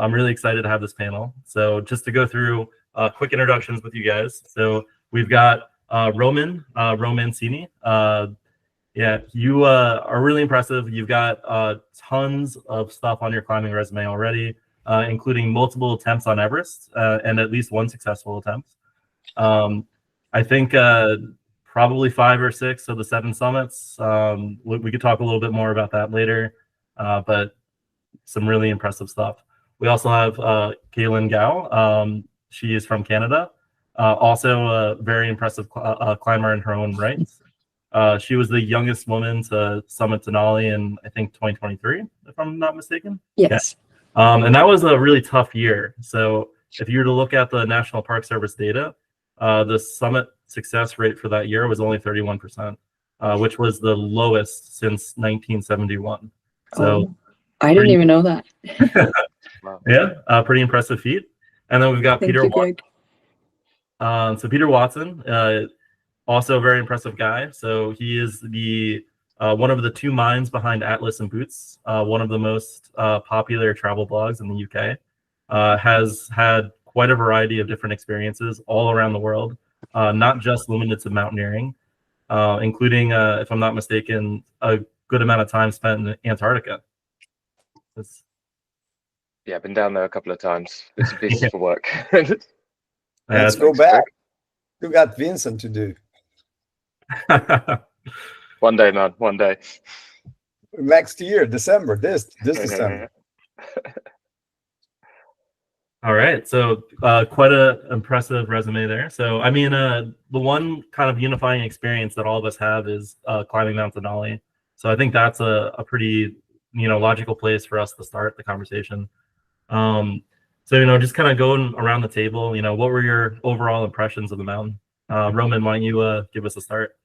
I'm really excited to have this panel. So just to go through quick introductions with you guys. So we've got Roman Mancini. Yeah, you are really impressive. You've got tons of stuff on your climbing resume already, including multiple attempts on Everest and at least one successful attempt. I think probably 5 or 6 of the 7 summits. We could talk a little bit more about that later, but some really impressive stuff. We also have Cailyn Guo. She is from Canada. Also a very impressive climber in her own right. She was the youngest woman to summit Denali in, I think, 2023, if I'm not mistaken. Yes. Yeah. And that was a really tough year. So if you were to look at the National Park Service data, the summit success rate for that year was only 31%, which was the lowest since 1971. So I didn't even know that. Yeah, pretty impressive feat. And then we've got Peter Watson. So Peter Watson, also a very impressive guy. So he is the one of the 2 minds behind Atlas and Boots, one of the most popular travel blogs in the UK. Has had quite a variety of different experiences all around the world, not just limited to mountaineering, including, if I'm not mistaken, a good amount of time spent in Antarctica. Yeah, I've been down there a couple of times. It's busy for work. Let's go back. You got Vincent to do. One day, man. One day. Next year, December. This December. All right, so quite an impressive resume there. So, I mean, the one kind of unifying experience that all of us have is climbing Mount Denali. So I think that's a pretty, logical place for us to start the conversation. So, just kind of going around the table, what were your overall impressions of the mountain? Roman, why don't you give us a start?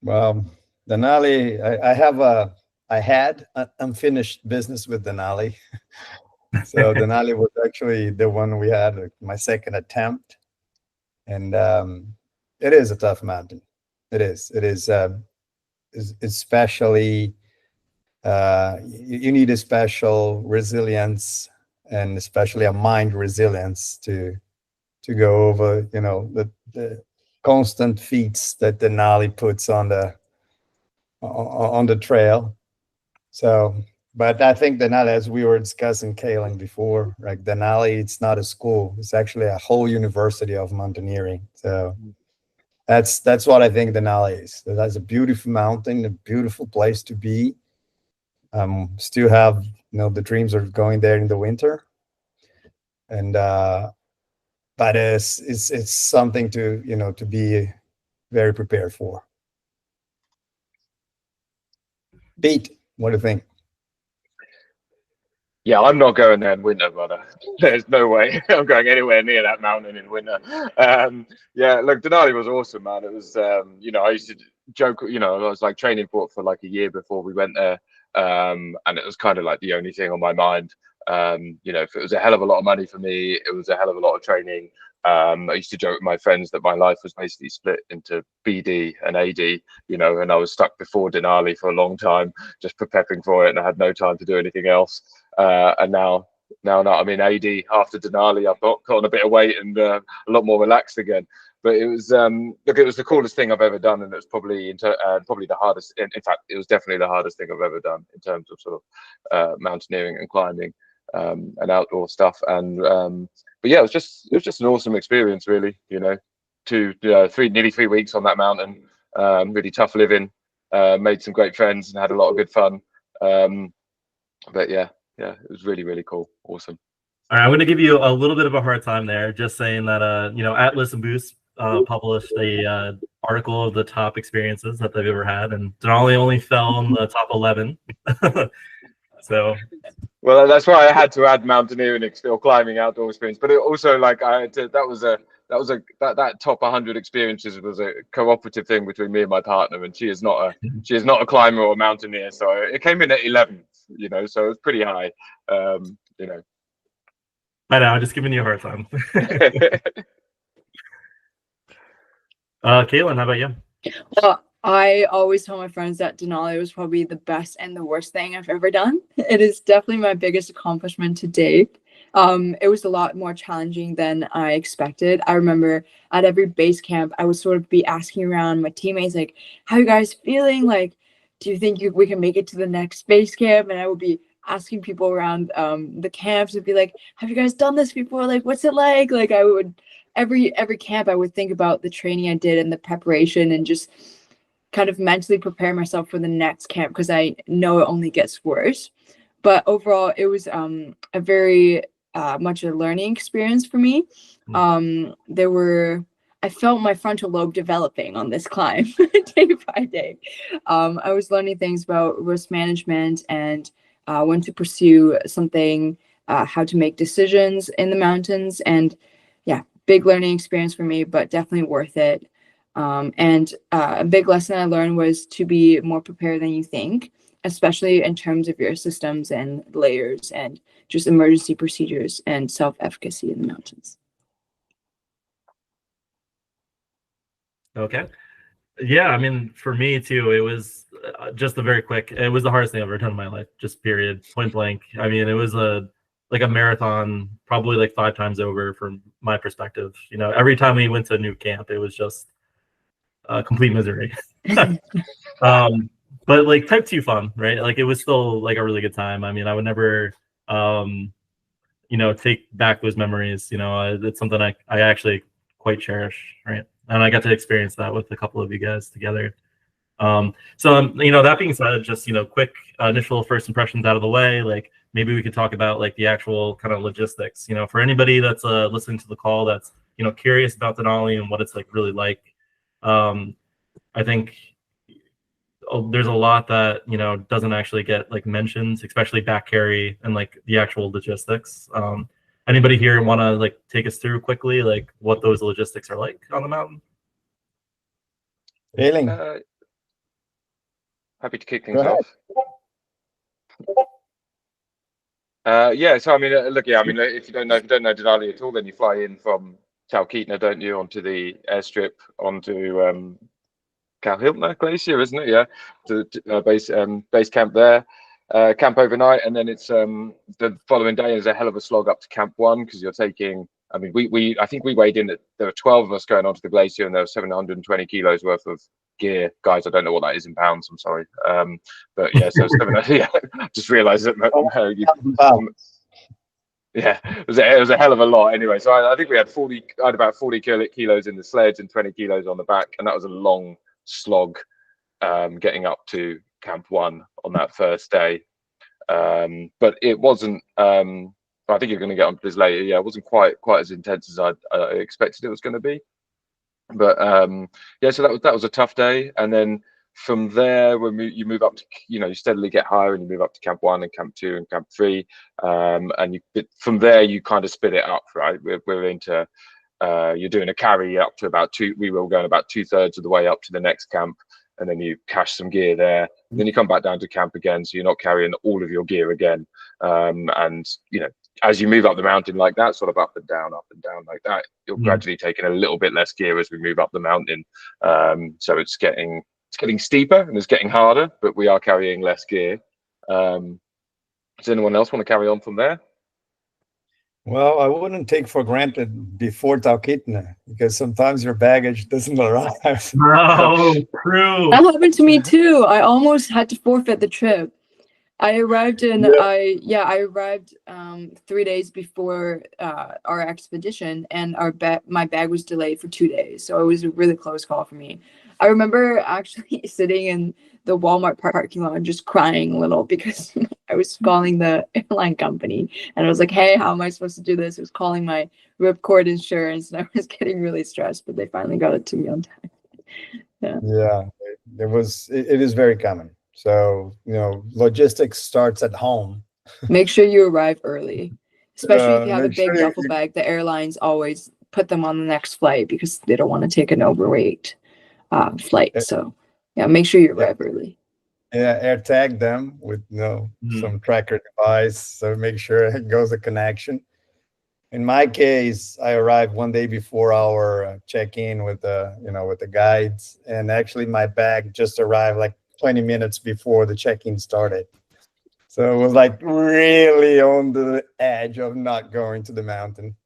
Well, Denali, I had unfinished business with Denali. So Denali was actually the one we had my second attempt, and it is a tough mountain. It is especially you need a special resilience, and especially a mind resilience to go over the constant feats that Denali puts on the trail. So. But I think Denali, as we were discussing, Cailyn, before, like Denali, it's not a school; it's actually a whole university of mountaineering. So that's what I think Denali is. That's a beautiful mountain, a beautiful place to be. Still have the dreams of going there in the winter, and but it's something to to be very prepared for. Pete, what do you think? Yeah, I'm not going there in winter, brother. There's no way I'm going anywhere near that mountain in winter. Yeah, look, Denali was awesome, man. It was, I used to joke, I was like training for it for like a year before we went there. And it was kind of like the only thing on my mind. If it was a hell of a lot of money for me, it was a hell of a lot of training. I used to joke with my friends that my life was basically split into BD and AD, and I was stuck before Denali for a long time, just prepping for it, and I had no time to do anything else. And now I'm in AD after Denali. I've got on a bit of weight and a lot more relaxed again. But it was look, it was the coolest thing I've ever done, and it was probably probably the hardest. In fact, it was definitely the hardest thing I've ever done in terms of sort of mountaineering and climbing and outdoor stuff. And but yeah, it was just an awesome experience, really. Nearly 3 weeks on that mountain. Really tough living. Made some great friends and had a lot of good fun. But yeah, it was really, really cool. Awesome. All right, I'm going to give you a little bit of a hard time there, just saying that Atlas and Boost published a article of the top experiences that they've ever had, and Denali only fell in the top 11. So, well, that's why I had to add mountaineering or climbing outdoor experience. But it also, like, that top 100 experiences was a cooperative thing between me and my partner, and she is not a climber or a mountaineer, so it came in at 11th. So it was pretty high. I know, I'm just giving you a hard time. Cailyn, how about you? Well, I always tell my friends that Denali was probably the best and the worst thing I've ever done. It is definitely my biggest accomplishment to date. It was a lot more challenging than I expected. I remember at every base camp, I would sort of be asking around my teammates, like, how you guys feeling? Like, do you think we can make it to the next base camp? And I would be asking people around the camps and be like, have you guys done this before? Like, what's it like? Like, I would, every camp, I would think about the training I did and the preparation and just kind of mentally prepare myself for the next camp because I know it only gets worse. But overall, it was a very much a learning experience for me. I felt my frontal lobe developing on this climb day by day. I was learning things about risk management and when to pursue something, how to make decisions in the mountains. And yeah, big learning experience for me, but definitely worth it. And a big lesson I learned was to be more prepared than you think, especially in terms of your systems and layers and just emergency procedures and self-efficacy in the mountains. Okay. Yeah, I mean, for me too, it was just a very quick. It was the hardest thing I've ever done in my life, just period, point blank. I mean, it was like a marathon, probably like 5 times over from my perspective. You know, every time we went to a new camp, it was just complete misery. But like type 2 fun, right? Like it was still like a really good time. I mean, I would never take back those memories. It's something I actually quite cherish, right? And I got to experience that with a couple of you guys together. That being said, just quick initial first impressions out of the way. Like maybe we could talk about like the actual kind of logistics. For anybody that's listening to the call that's curious about Denali and what it's like really like. I think there's a lot that doesn't actually get like mentioned, especially back carry and like the actual logistics. Anybody here want to like take us through quickly like what those logistics are like on the mountain? Cailyn, Happy to kick things off. Yeah, so I mean, look, yeah, I mean, if you don't know Denali at all, then you fly in from Talkeetna, don't you, onto the airstrip onto Cailyn Glacier, isn't it? Yeah, to base camp there. Camp overnight, and then it's the following day is a hell of a slog up to Camp 1 because you're taking. I mean, I think we weighed in. There were 12 of us going onto the glacier, and there was 720 kilos worth of gear. Guys, I don't know what that is in pounds. I'm sorry, but yeah, so yeah, just realised that. Yeah, it was a hell of a lot. Anyway, so I think we had about 40 kilos in the sleds and 20 kilos on the back, and that was a long slog getting up to Camp 1 on that first day. But it wasn't. I think you're going to get onto this later. Yeah, it wasn't quite as intense as I expected it was going to be. But yeah, so that was a tough day, and then from there, when you move up to, you steadily get higher, and you move up to Camp 1 and Camp 2 and Camp 3, and from there you kind of split it up, right? We're into you're doing a carry up to about we were going about 2/3 of the way up to the next camp, and then you cache some gear there. And then you come back down to camp again, so you're not carrying all of your gear again. And as you move up the mountain like that, sort of up and down like that, you're gradually taking a little bit less gear as we move up the mountain. So it's getting steeper and it's getting harder, but we are carrying less gear. Does anyone else want to carry on from there? Well, I wouldn't take for granted before Talkeetna because sometimes your baggage doesn't arrive. No, true. That happened to me too. I almost had to forfeit the trip. I arrived I arrived 3 days before our expedition, and my bag was delayed for 2 days. So it was a really close call for me. I remember actually sitting in the Walmart parking lot and just crying a little because I was calling the airline company and I was like, hey, how am I supposed to do this? I was calling my ripcord insurance and I was getting really stressed, but they finally got it to me on time. Yeah, it is very common. So, logistics starts at home. Make sure you arrive early, especially if you have a big duffel bag. The airlines always put them on the next flight because they don't want to take an overweight flight. So yeah, make sure you arrive early. Yeah, air tag them with some tracker device, so make sure it goes a connection. in my case, I arrived one day before our check-in with the, with the guides, and actually my bag just arrived like 20 minutes before the check-in started. So it was like really on the edge of not going to the mountain.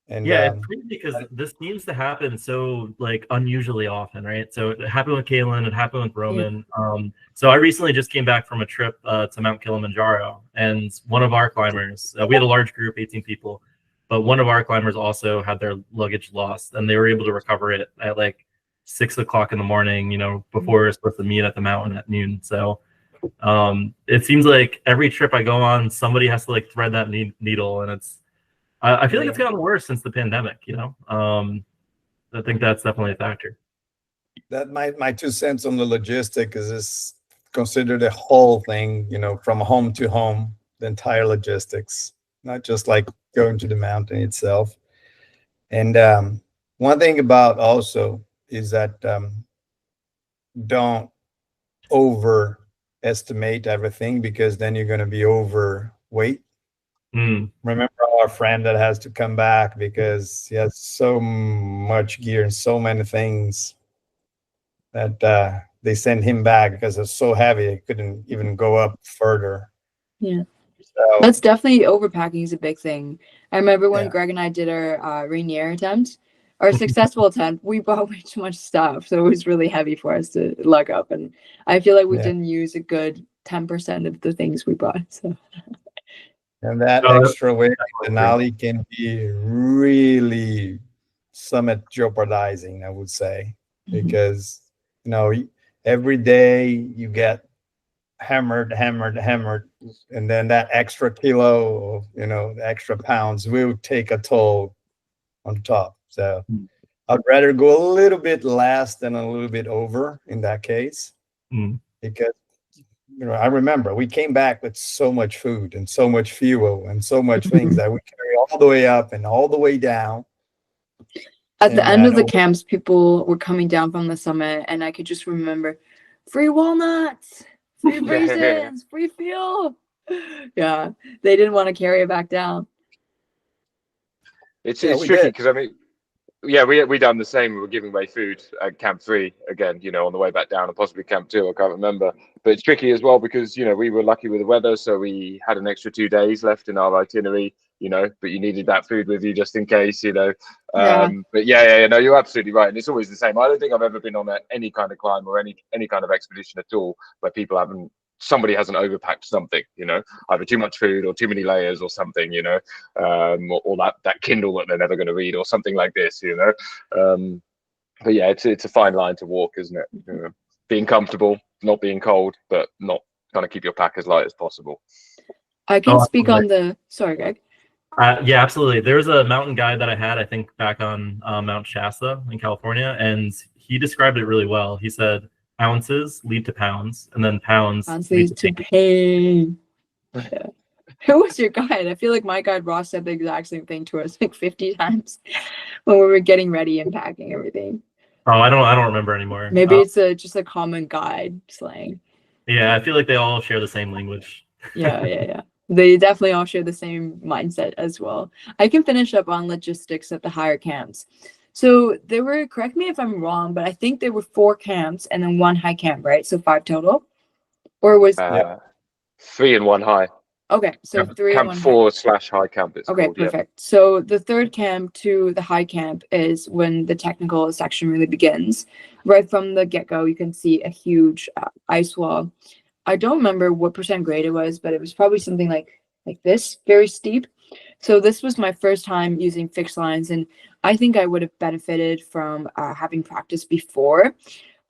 And yeah, it's crazy because this seems to happen so like unusually often, right? So it happened with Cailyn, it happened with Roman. So I recently just came back from a trip to Mount Kilimanjaro, and one of our climbers, we had a large group, 18 people, but one of our climbers also had their luggage lost, and they were able to recover it at like 6 o'clock in the morning, before we were supposed to meet at the mountain at noon. So it seems like every trip I go on, somebody has to like thread that needle, and I feel like it's gotten worse since the pandemic, I think that's definitely a factor. That my 2 cents on the logistic is consider the whole thing, from home to home, the entire logistics, not just like going to the mountain itself. And one thing about also is that don't overestimate everything, because then you're going to be overweight. Remember our friend that has to come back because he has so much gear and so many things that they sent him back because it's so heavy he couldn't even go up further. Yeah, so that's definitely, overpacking is a big thing. I remember when Greg and I did our Rainier attempt, our successful attempt, we brought way too much stuff, so it was really heavy for us to lug up, and I feel like we didn't use a good 10% of the things we brought. So and that extra weight Denali can be really summit jeopardizing, I would say, because every day you get hammered, and then that extra kilo of, the extra pounds will take a toll on top. So I'd rather go a little bit less than a little bit over in that case, because I remember we came back with so much food and so much fuel and so much things that we carry all the way up and all the way down. At the end of the camps, people were coming down from the summit, and I could just remember free walnuts, free raisins, free fuel. Yeah, they didn't want to carry it back down. It's tricky because we done the same. We were giving away food at Camp 3 again, on the way back down, and possibly Camp 2. I can't remember, but it's tricky as well because we were lucky with the weather, so we had an extra 2 days left in our itinerary. But you needed that food with you just in case, But no, you're absolutely right, and it's always the same. I don't think I've ever been on any kind of climb or any kind of expedition at all where somebody hasn't overpacked something, either too much food or too many layers or something, or that Kindle that they're never going to read or something like this, But yeah, it's a fine line to walk, isn't it? Being comfortable, not being cold, but not trying to keep your pack as light as possible. I can speak on the. Sorry, Greg. Yeah, absolutely. There was a mountain guide that I had, I think, back on Mount Shasta in California, and he described it really well. He said ounces lead to pounds, and then pounds lead to pain. Yeah. Who was your guide? I feel like my guide Ross said the exact same thing to us like 50 times when we were getting ready and packing everything. Oh, I don't remember anymore. Maybe it's just a common guide slang. Yeah, I feel like they all share the same language. Yeah. They definitely all share the same mindset as well. I can finish up on logistics at the higher camps. So there were, correct me if I'm wrong, but I think there were 4 camps and then 1 high camp, right? So 5 total? Or was 3 and 1 high. Okay, so 3 and 1 Camp 4/high camp. It's okay, called, perfect. So the 3rd camp to the high camp is when the technical section really begins. Right from the get-go, you can see a huge ice wall. I don't remember what % grade it was, but it was probably something like this, very steep. So this was my first time using fixed lines, and I think I would have benefited from having practiced before.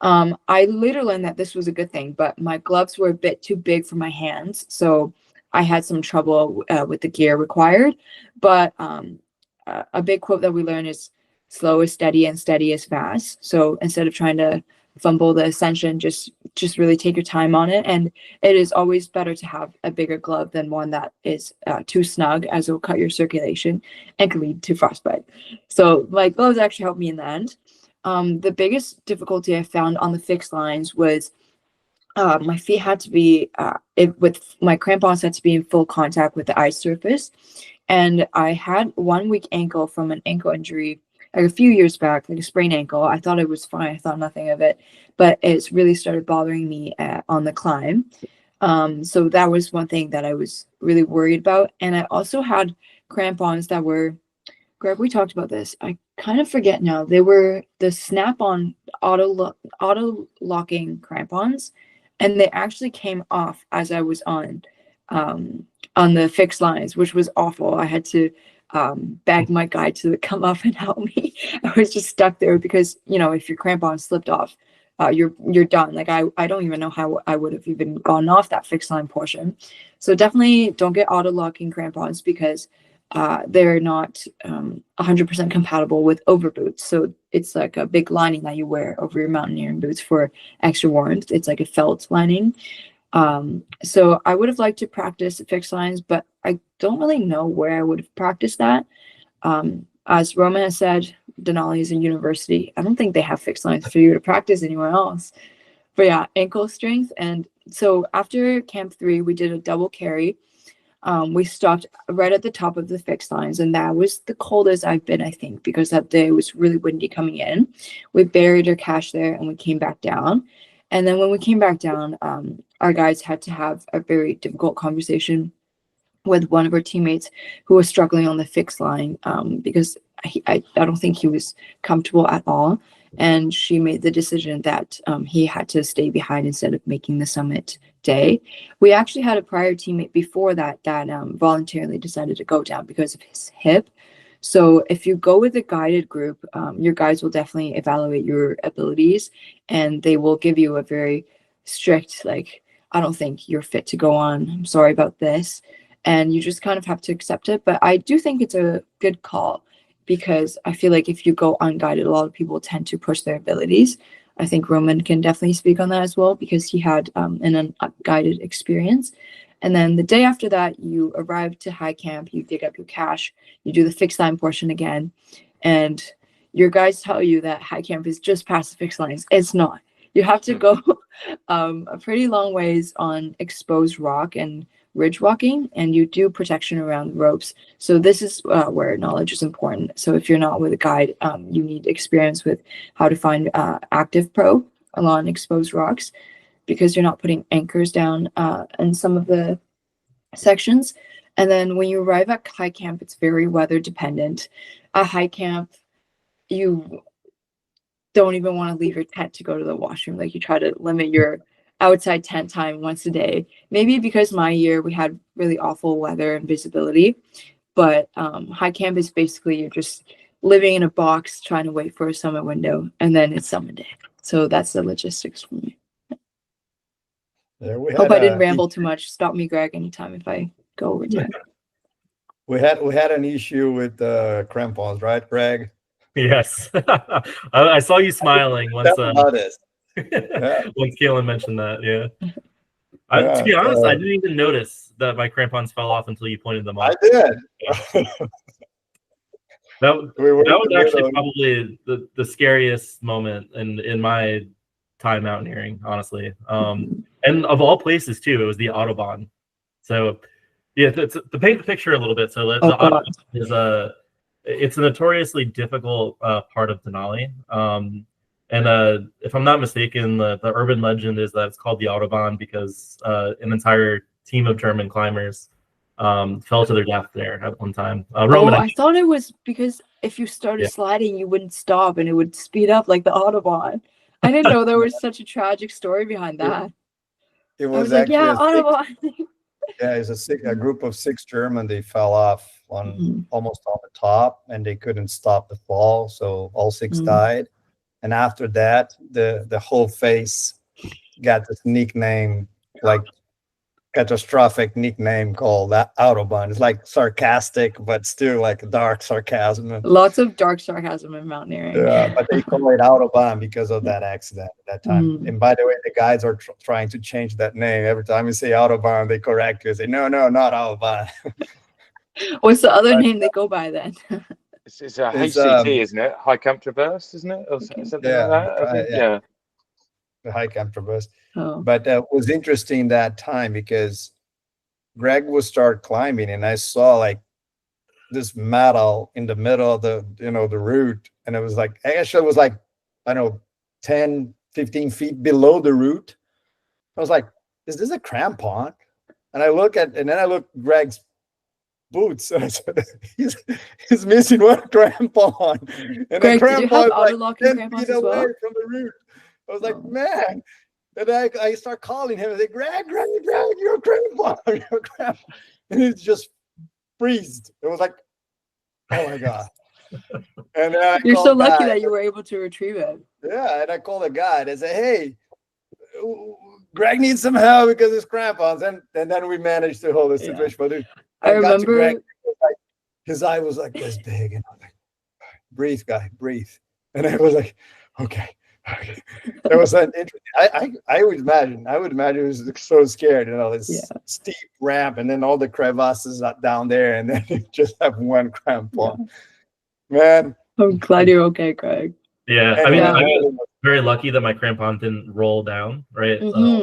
I later learned that this was a good thing, but my gloves were a bit too big for my hands, so I had some trouble with the gear required. But a big quote that we learned is slow is steady and steady is fast. So instead of trying to fumble the ascension, just really take your time on it. And it is always better to have a bigger glove than one that is too snug, as it will cut your circulation and can lead to frostbite. So my gloves actually helped me in the end. The biggest difficulty I found on the fixed lines was my feet had to be with my crampons had to be in full contact with the ice surface, And I had 1 week ankle from an ankle injury like a few years back, like a sprained ankle. I thought it was fine. I thought nothing of it, but it's really started bothering me on the climb. So that was one thing that I was really worried about. And I also had crampons that were, Greg, we talked about this. I kind of forget now. They were the snap-on auto locking crampons, and they actually came off as I was on the fixed lines, which was awful. I had to beg my guide to come up and help me. I was just stuck there because, you know, if your crampon slipped off, you're done. Like I don't even know how I would have even gone off that fixed line portion. So definitely don't get auto locking crampons because they're not 100% compatible with over boots. So it's like a big lining that you wear over your mountaineering boots for extra warmth. It's like a felt lining. So I would have liked to practice fixed lines, but I don't really know where I would have practiced that. As Roman has said, Denali is a university. I don't think they have fixed lines for you to practice anywhere else. But yeah, ankle strength. And so after camp 3, we did a double carry. We stopped right at the top of the fixed lines, and that was the coldest I've been, I think, because that day was really windy coming in. We buried our cache there and we came back down. And then when we came back down, our guides had to have a very difficult conversation with one of our teammates who was struggling on the fixed line because I don't think he was comfortable at all. And she made the decision that he had to stay behind instead of making the summit day. We actually had a prior teammate before that voluntarily decided to go down because of his hip. So if you go with a guided group, your guides will definitely evaluate your abilities, and they will give you a very strict, like, I don't think you're fit to go on. I'm sorry about this. And you just kind of have to accept it. But I do think it's a good call because I feel like if you go unguided, a lot of people tend to push their abilities. I think Roman can definitely speak on that as well because he had an unguided experience. And then the day after that, you arrive to high camp, you dig up your cache, you do the fixed line portion again, and your guides tell you that high camp is just past the fixed lines. It's not. You have to go a pretty long ways on exposed rock and ridge walking, and you do protection around the ropes. So this is where knowledge is important. So if you're not with a guide, you need experience with how to find active pro along exposed rocks, because you're not putting anchors down in some of the sections. And then when you arrive at high camp, it's very weather dependent. At high camp, you don't even want to leave your tent to go to the washroom. Like, you try to limit your outside tent time once a day. Maybe because my year we had really awful weather and visibility, but high camp is basically you're just living in a box trying to wait for a summit window, and then it's summit day. So that's the logistics for me. Yeah, Hope I didn't ramble too much. Stop me, Greg, anytime if I go over time. We had an issue with crampons, right, Greg? Yes. I saw you smiling once This. once Cailyn mentioned that. Yeah. To be honest, I didn't even notice that my crampons fell off until you pointed them out. I did. That was actually probably the scariest moment in my time mountaineering, honestly. And of all places too, it was the Autobahn. So yeah, to paint the picture a little bit. So the Autobahn is it's a notoriously difficult part of Denali. And if I'm not mistaken, the urban legend is that it's called the Autobahn because an entire team of German climbers fell to their death there at one time. Roman, I thought it was because if you started sliding, you wouldn't stop and it would speed up like the Autobahn. I didn't know there was such a tragic story behind that. It was like, yeah, Autobahn. Yeah, it's a group of 6 German. They fell off on almost on the top, and they couldn't stop the fall, so all 6 died. And after that, the whole face got this nickname, like catastrophic nickname called Autobahn. It's like sarcastic, but still like dark sarcasm. Lots of dark sarcasm in mountaineering. Yeah, but they call it Autobahn because of that accident at that time. And by the way, the guides are trying to change that name. Every time you say Autobahn, they correct you. Say, no, not Autobahn. What's the other name they go by then? It's a HCT, isn't it? High Camp Traverse, isn't it? Or something like that? I think, yeah. The High Camp Traverse. Oh. But it was interesting that time because Greg would start climbing, and I saw like this metal in the middle of the, you know, the route. And it was like, actually it was like, I don't know, 10, 15 feet below the route. I was like, is this a crampon? And then I look Greg's boots. And I said, he's missing one crampon. And Greg, the did you crampon have was like auto-locking 10 crampons feet as well? away from the route. I was like, Oh. man. And I start calling him and say, Greg, you're a crampon, you're a crampon. And he's just freezed. It was like, oh my God. And then You're so lucky that you were able to retrieve it. Yeah, and I called a guy and said, hey, Greg needs some help because it's crampons. And then we managed to hold the situation. But I remember Greg, his eye was like this big. And I was like, breathe, guy, breathe. And I was like, okay. There was an interesting. I would imagine he was so scared, you know, this steep ramp, and then all the crevasses down there, and then you just have one crampon. Man, I'm glad you're okay, Greg. Yeah, And I mean, yeah. I was very lucky that my crampon didn't roll down, right?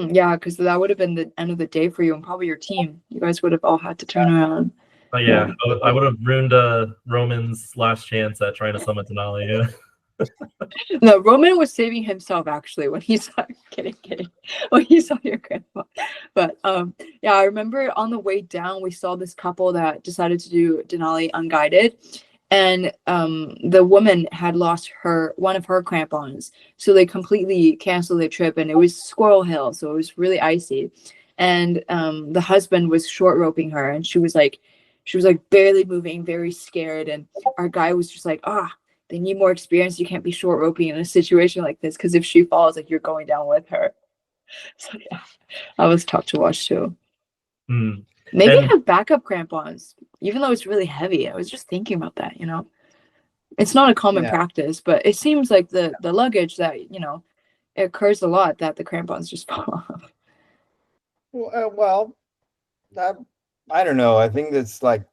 Yeah, because that would have been the end of the day for you and probably your team. You guys would have all had to turn around. Yeah, I would have ruined Roman's last chance at trying to summit Denali. Yeah. No, Roman was saving himself actually when he saw kidding when he saw your grandpa. But yeah, I remember on the way down we saw this couple that decided to do Denali unguided, and the woman had lost one of her crampons, so they completely canceled their trip, and it was Squirrel Hill, so it was really icy, and the husband was short roping her, and she was like barely moving, very scared, and our guy was just like, they need more experience. You can't be short roping in a situation like this, because if she falls, like, you're going down with her. So yeah, that was tough to watch too. Maybe have backup crampons, even though it's really heavy. I was just thinking about that. You know, it's not a common practice, but it seems like the luggage that, you know, it occurs a lot that the crampons just fall off. Well, I don't know. I think it's like,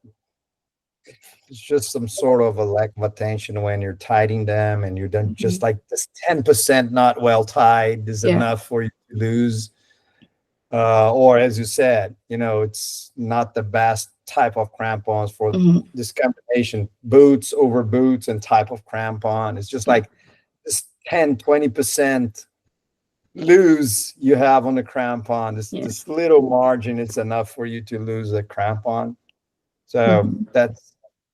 it's just some sort of a lack of attention when you're tightening them, and you're done just like this 10% not well tied is enough for you to lose. Or as you said, you know, it's not the best type of crampons for this combination, boots over boots and type of crampon. It's just like this 10-20% lose you have on the crampon. This little margin, it's enough for you to lose a crampon. So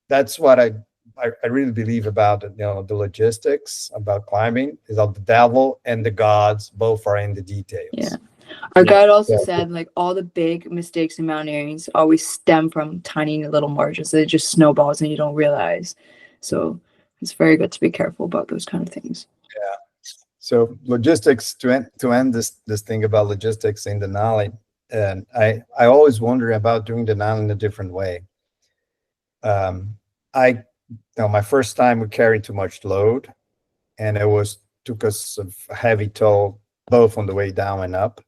that's what I really believe about, you know, the logistics about climbing is that the devil and the gods both are in the details. Yeah. Our guide also said, like, all the big mistakes in mountaineering always stem from tiny little margins. So it just snowballs and you don't realize. So it's very good to be careful about those kind of things. Yeah. So logistics, to end this thing about logistics in Denali, and I always wonder about doing Denali in a different way. My first time we carried too much load, and took us a heavy toll both on the way down and up.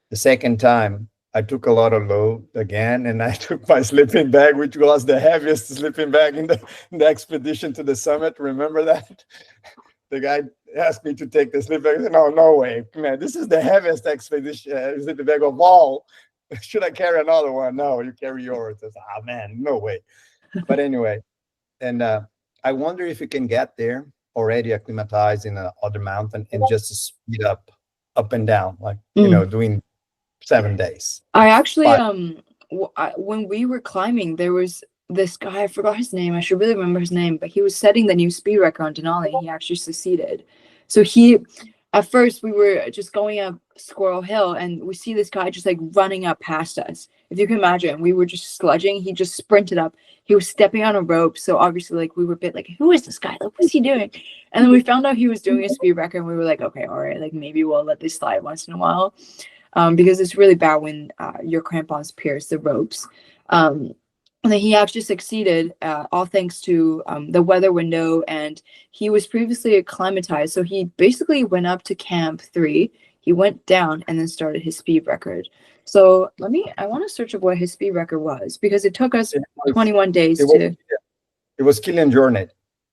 The second time I took a lot of load again, and I took my sleeping bag, which was the heaviest sleeping bag in the expedition to the summit. Remember that? The guy asked me to take the sleeping bag. I said, no way, man, this is the heaviest expedition sleeping bag of all. Should I carry another one? No, you carry yours. I said, man, no way. But anyway, and I wonder if you can get there already acclimatized in another mountain and just speed up and down, like, you know, doing 7 days. I actually, when we were climbing, there was this guy, I forgot his name. I should really remember his name, but he was setting the new speed record on Denali, and he actually succeeded. So at first we were just going up Squirrel Hill, and we see this guy just like running up past us. If you can imagine, we were just sludging. He just sprinted up. He was stepping on a rope. So obviously, like, we were a bit like, who is this guy? Like, what's he doing? And then we found out he was doing a speed record, and we were like, okay, all right, like, maybe we'll let this slide once in a while. Because it's really bad when your crampons pierce the ropes. And then he actually succeeded, all thanks to the weather window, and he was previously acclimatized. So he basically went up to Camp 3, he went down, and then started his speed record. So I want to search up what his speed record was, because it took us 21 days to... It was Cailyn Guo.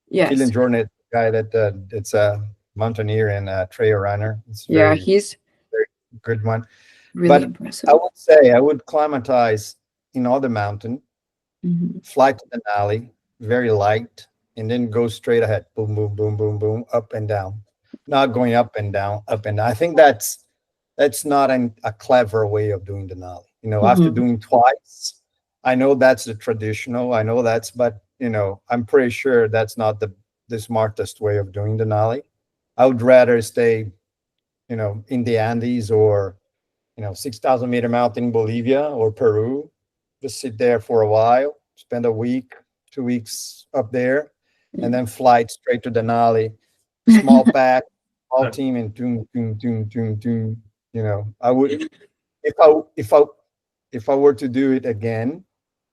Yes. Cailyn Guo, guy that it's a mountaineer and a trail runner. He's very good one. Really impressive. I would say I would climatize in other mountain, fly to Denali, very light, and then go straight ahead. Boom, boom, boom, boom, boom, up and down. Not going up and down, up and down. I think that's not a clever way of doing Denali. After Mhm. doing twice, I know that's the traditional. I know but I'm pretty sure that's not the smartest way of doing Denali. I would rather stay, in the Andes or 6,000-meter mountain in Bolivia or Peru. Just sit there for a while, spend a week, 2 weeks up there, and then fly straight to Denali. Small pack, small team, and doom, doom, doom, doom, doom. I would if I were to do it again,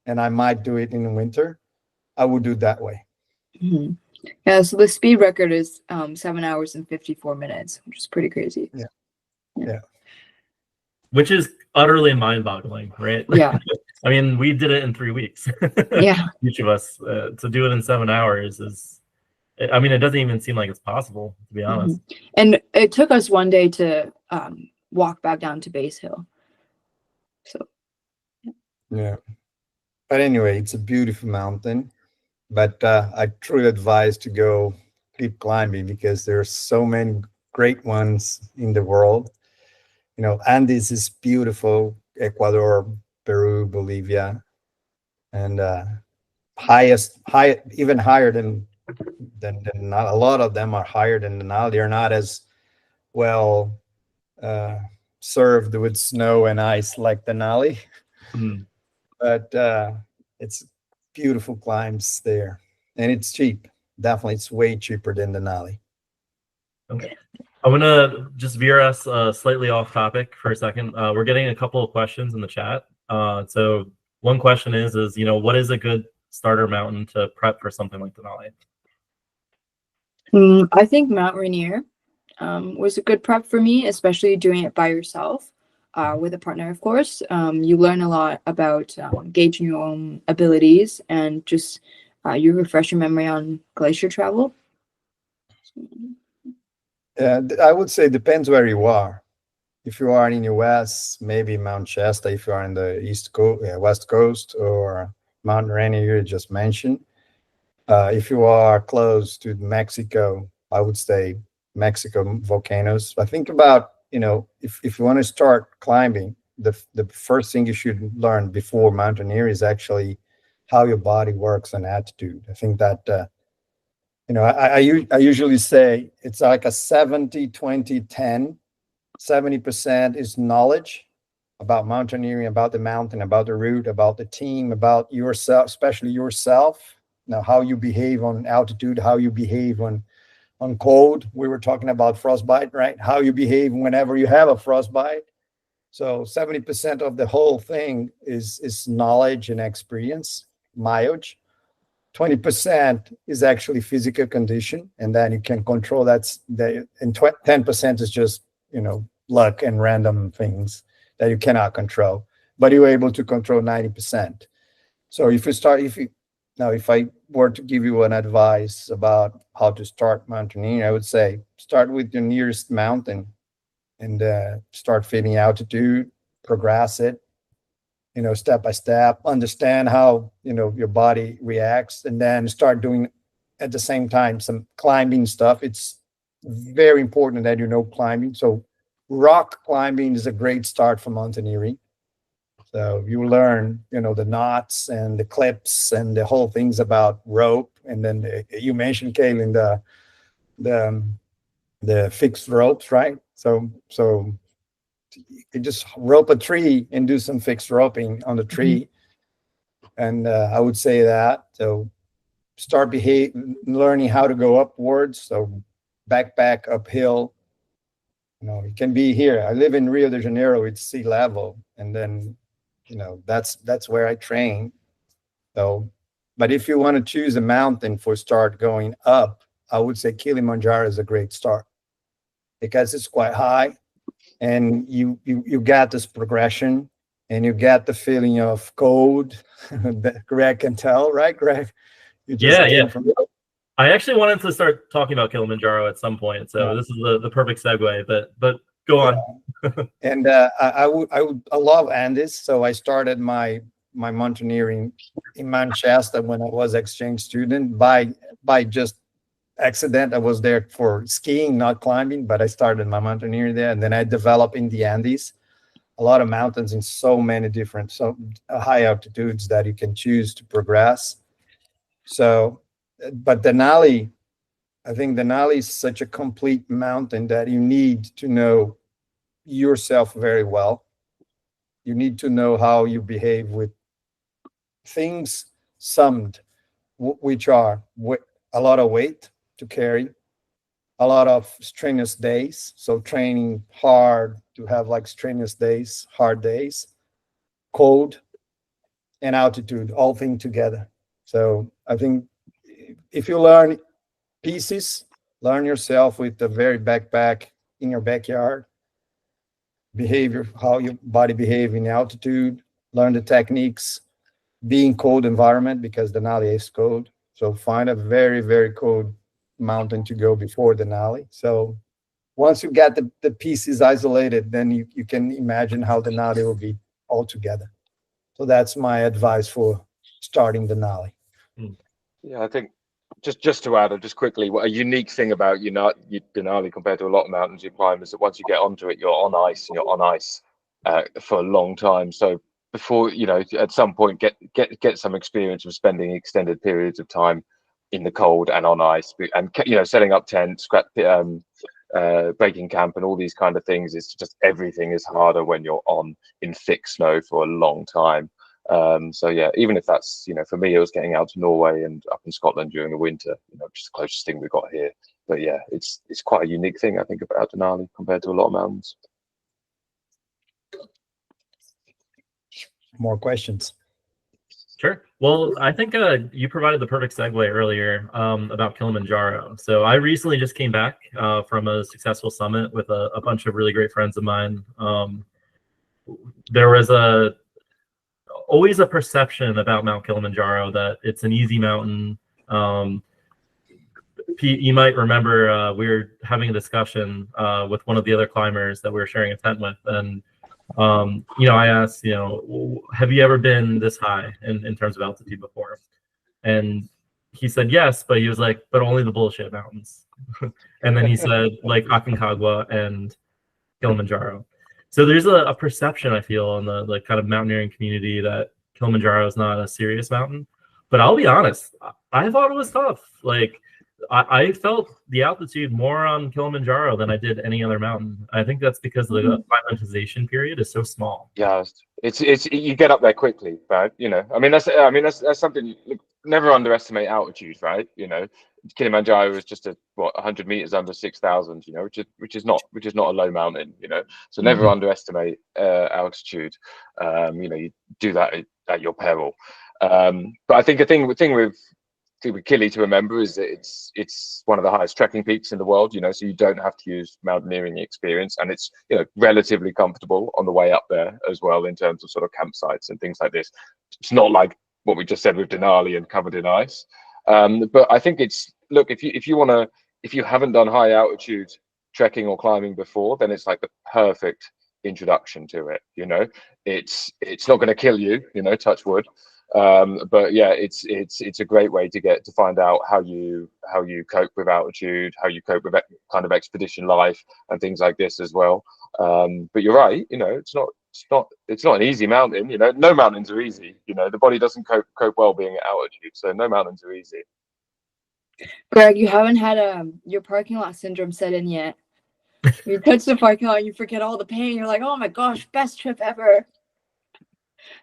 and I might do it in the winter, I would do it that way. Mhm. Yeah, so the speed record is 7 hours and 54 minutes, which is pretty crazy. Yeah. Which is utterly mind-boggling, right? Yeah. I mean, we did it in 3 weeks. Yeah. Each of us. To do it in 7 hours is, I mean, it doesn't even seem like it's possible, to be honest. And it took us one day to walk back down to Base Hill. So Yeah. But anyway, it's a beautiful mountain. But I truly advise to go keep climbing because there's so many great ones in the world. Andes is beautiful, Ecuador, Peru, Bolivia, and even higher than not a lot of them are higher than Denali. They're not as well served with snow and ice like Denali, but it's beautiful climbs there, and it's cheap. Definitely, it's way cheaper than Denali. Okay. I'm gonna just veer us slightly off topic for a second. We're getting a couple of questions in the chat. So one question is what is a good starter mountain to prep for something like Denali? I think Mount Rainier was a good prep for me, especially doing it by yourself, with a partner, of course. You learn a lot about gauging your own abilities and just you refresh your memory on glacier travel. I would say depends where you are. If you are in the US, maybe Mount Shasta. If you are in the West Coast, or Mount Rainier you just mentioned. If you are close to Mexico, I would say Mexico volcanoes. I think about, if you want to start climbing, the first thing you should learn before mountaineer is actually how your body works and attitude. I think that, I usually say it's like a 70-20-10. 70% is knowledge about mountaineering, about the mountain, about the route, about the team, about yourself, especially yourself. How you behave on altitude, how you behave on cold. We were talking about frostbite, right? How you behave whenever you have a frostbite. So 70% of the whole thing is knowledge and experience, mileage. 20% is actually physical condition, and then you can control and 10% is just luck and random things that you cannot control, but you're able to control 90%. So if I were to give you an advice about how to start mountaineering, I would say start with your nearest mountain and start feeling altitude, progress it, step by step, understand how, your body reacts, and then start doing at the same time some climbing stuff. It's very important that climbing. So rock climbing is a great start for mountaineering. So you learn, the knots and the clips and the whole things about rope. And then you mentioned, Cailyn, the fixed ropes, right? So you just rope a tree and do some fixed roping on the tree. And I would say that. So start learning how to go upwards. So backpack uphill. It can be here. I live in Rio de Janeiro. It's sea level, and then that's where I train. So, but if you want to choose a mountain for start going up, I would say Kilimanjaro is a great start because it's quite high, and you get this progression, and you get the feeling of cold. That Greg can tell, right, Greg? You just came from. I actually wanted to start talking about Kilimanjaro at some point, so this is the perfect segue. But go on. And I love Andes, so I started my my mountaineering in Manchester when I was exchange student by just accident. I was there for skiing, not climbing, but I started my mountaineering there, and then I developed in the Andes a lot of mountains in so many different high altitudes that you can choose to progress. So, but Denali, I think Denali is such a complete mountain that you need to know yourself very well. You need to know how you behave with things summed, which are a lot of weight to carry, a lot of strenuous days. So training hard to have like strenuous days, hard days, cold, and altitude, all things together. So I think if you learn pieces, learn yourself with the very backpack in your backyard, behavior, how your body behave in altitude, learn the techniques, be in cold environment because Denali is cold. So find a very, very cold mountain to go before Denali. So once you get the pieces isolated, then you can imagine how Denali will be all together. So that's my advice for starting Denali. Yeah, I think just to add, just quickly, what a unique thing about Denali compared to a lot of mountains you climb is that once you get onto it, you're on ice, and you're on ice for a long time. So before, at some point get some experience of spending extended periods of time in the cold and on ice, and setting up tents, breaking camp, and all these kind of things. It's just everything is harder when you're in thick snow for a long time. So yeah, even if that's, for me, it was getting out to Norway and up in Scotland during the winter, just the closest thing we got here. But yeah, it's quite a unique thing, I think, about Denali compared to a lot of mountains. More questions? Sure. Well, I think you provided the perfect segue earlier about Kilimanjaro. So I recently just came back from a successful summit with a bunch of really great friends of mine. There was always a perception about Mount Kilimanjaro that it's an easy mountain. Pete, you might remember we were having a discussion with one of the other climbers that we were sharing a tent with, and I asked, have you ever been this high in terms of altitude before? And he said yes, but he was like, but only the bullshit mountains. And then he said like Aconcagua and Kilimanjaro. So there's a perception, I feel, in the kind of mountaineering community that Kilimanjaro is not a serious mountain. But I'll be honest, I thought it was tough. Like I felt the altitude more on Kilimanjaro than I did any other mountain. I think that's because the acclimatization period is so small. Yeah, it's you get up there quickly, right? That's something. Never underestimate altitude, right? Kilimanjaro is just 100 meters under 6,000, which is not a low mountain, so never underestimate altitude. You do that at your peril. But I think the thing with Kili to remember is that it's one of the highest trekking peaks in the world, so you don't have to use mountaineering experience, and it's relatively comfortable on the way up there as well in terms of sort of campsites and things like this. It's not like what we just said with Denali and covered in ice. But I think if you haven't done high altitude trekking or climbing before, then it's like the perfect introduction to it. It's not going to kill you, touch wood. But yeah, it's a great way to find out how you cope with altitude, how you cope with kind of expedition life and things like this as well. But you're right, it's not an easy mountain. No mountains are easy. The body doesn't cope well being at altitude, so no mountains are easy. Greg, you haven't had your parking lot syndrome set in yet. You touch the parking lot, you forget all the pain. You're like, oh my gosh, best trip ever.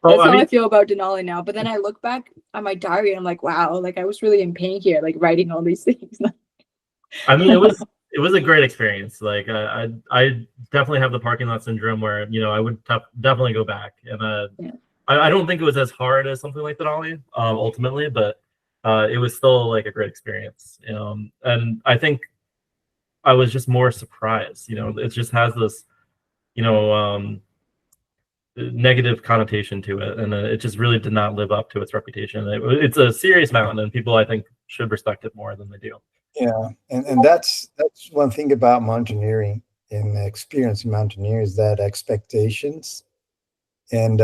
That's how I feel about Denali now. But then I look back at my diary and I'm like, wow, like I was really in pain here, like writing all these things. It was a great experience. Like I definitely have the parking lot syndrome where I would definitely go back, and I don't think it was as hard as something like Denali ultimately, but it was still like a great experience. And I think I was just more surprised. It just has this negative connotation to it, and it just really did not live up to its reputation. It's a serious mountain, and people I think should respect it more than they do. Yeah, and that's one thing about mountaineering and experiencing mountaineers, that expectations and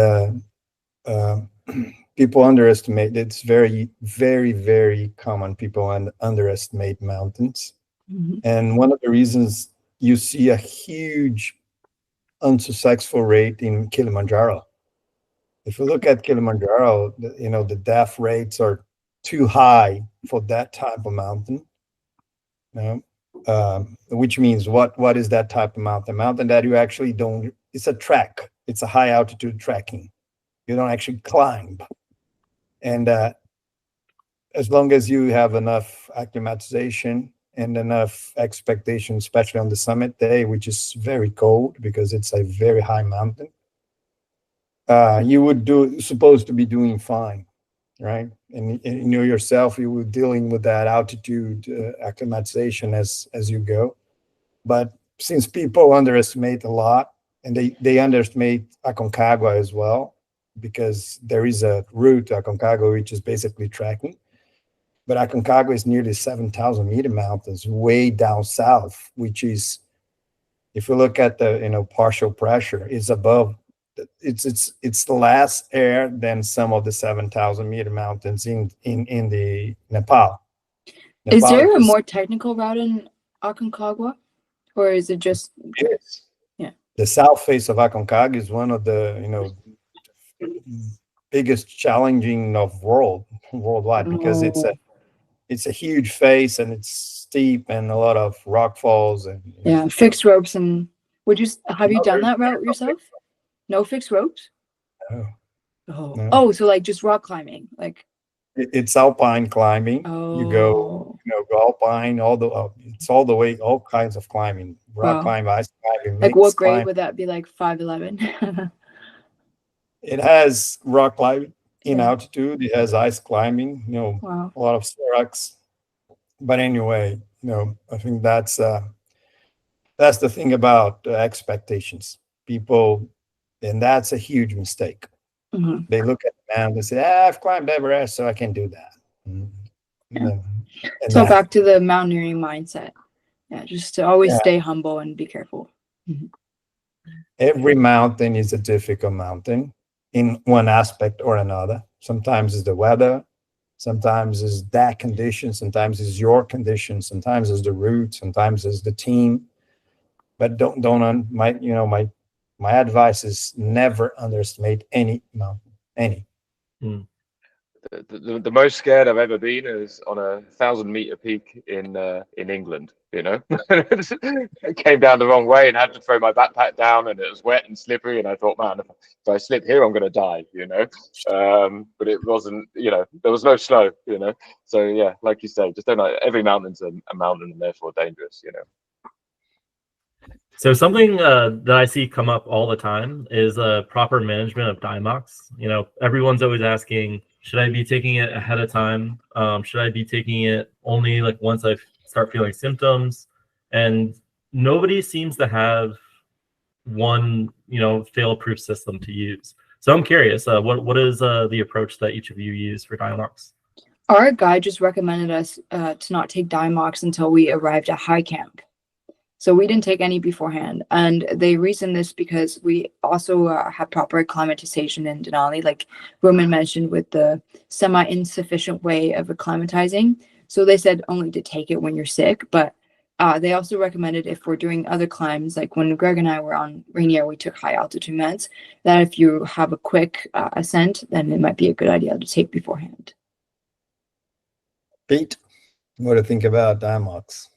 people underestimate. It's very, very, very common. People underestimate mountains, and one of the reasons you see a huge unsuccessful rate in Kilimanjaro. If you look at Kilimanjaro, the death rates are too high for that type of mountain. Which means what is that type of mountain? Mountain that you actually don't. It's a trek. It's a high altitude trekking. You don't actually climb, and as long as you have enough acclimatization and enough expectation, especially on the summit day, which is very cold because it's a very high mountain, you would supposed to be doing fine, right? And you know yourself, you were dealing with that altitude acclimatization as you go. But since people underestimate a lot, and they underestimate Aconcagua as well, because there is a route to Aconcagua which is basically trekking. But Aconcagua is nearly 7,000 meter mountains way down south, which is, if you look at the partial pressure, is above. It's less air than some of the 7,000 meter mountains in the Nepal. Is there a more technical route in Aconcagua, or is it just? Yes. Yeah. The south face of Aconcagua is one of the biggest challenging of worldwide, because it's a huge face and it's steep and a lot of rock falls and fixed ropes. And have you done that route yourself? No fixed ropes? No. Oh, so like just rock climbing, like it's alpine climbing. You go alpine it's all the way, all kinds of climbing, rock climbing, ice climbing. Like what grade would that be? Like 511? It has rock climbing in altitude. It has ice climbing. A lot of seracs. But anyway, I think that's the thing about expectations. People, and that's a huge mistake. They look at the mountain and say, I've climbed Everest, so I can do that. So back to the mountaineering mindset. Yeah, just to always stay humble and be careful. Every mountain is a difficult mountain in one aspect or another. Sometimes it's the weather, sometimes it's that condition, sometimes it's your condition, sometimes it's the route, sometimes it's the team. But my advice is never underestimate any mountain, any. The most scared I've ever been is on a 1,000-meter peak in England. It came down the wrong way and had to throw my backpack down, and it was wet and slippery. And I thought, man, if I slip here, I'm going to die. But it wasn't. There was no snow. So yeah, like you say, just don't know. Every mountain's a mountain and therefore dangerous. So something that I see come up all the time is proper management of Diamox. Everyone's always asking, should I be taking it ahead of time? Should I be taking it only like once I start feeling symptoms? And nobody seems to have one, fail-proof system to use. So I'm curious, what is the approach that each of you use for Diamox? Our guide just recommended us to not take Diamox until we arrived at high camp. So we didn't take any beforehand. And they reasoned this because we also have proper acclimatization in Denali, like Roman mentioned, with the semi-insufficient way of acclimatizing. So they said only to take it when you're sick. But they also recommended, if we're doing other climbs, like when Greg and I were on Rainier, we took high altitude meds, that if you have a quick ascent, then it might be a good idea to take beforehand. Pete, what do you think about Diamox?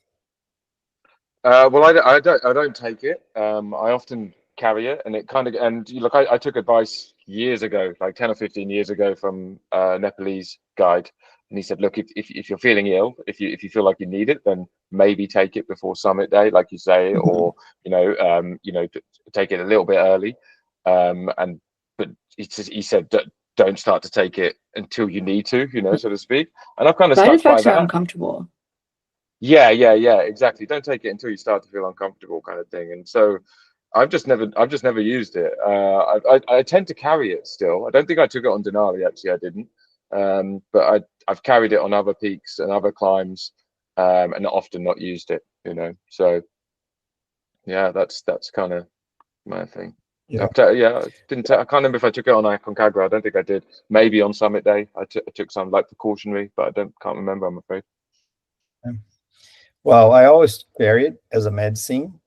Well, I don't take it. I often carry it, and look, I took advice years ago, like 10 or 15 years ago, from a Nepalese guide, and he said, look, if you're feeling ill, if you feel like you need it, then maybe take it before summit day, like you say, or take it a little bit early. But he said, don't start to take it until you need to, so to speak. And I've kind of side stuck by effects are that. uncomfortable. Yeah, exactly. Don't take it until you start to feel uncomfortable, kind of thing. And so I've just never used it. I tend to carry it still. I don't think I took it on Denali, actually. I didn't. But I've carried it on other peaks and other climbs, and often not used it. So yeah, that's kind of my thing. Yeah. Yeah, I can't remember if I took it on Aconcagua. I don't think I did. Maybe on Summit Day, I took some like precautionary, but can't remember. I'm afraid. Well, I always carry it as a medicine,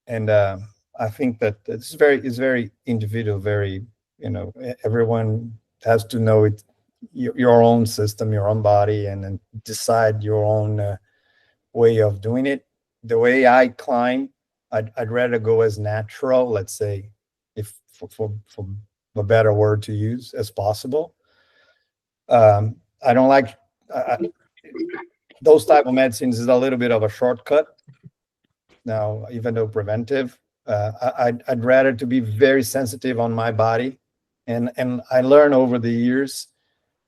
and I think that it's very individual. Very, everyone has to know it, your own system, your own body, and then decide your own way of doing it. The way I climb, I'd rather go as natural, let's say, if for a better word to use, as possible. I don't like those type of medicines is a little bit of a shortcut. Now, even though preventive, I'd rather to be very sensitive on my body, and I learned over the years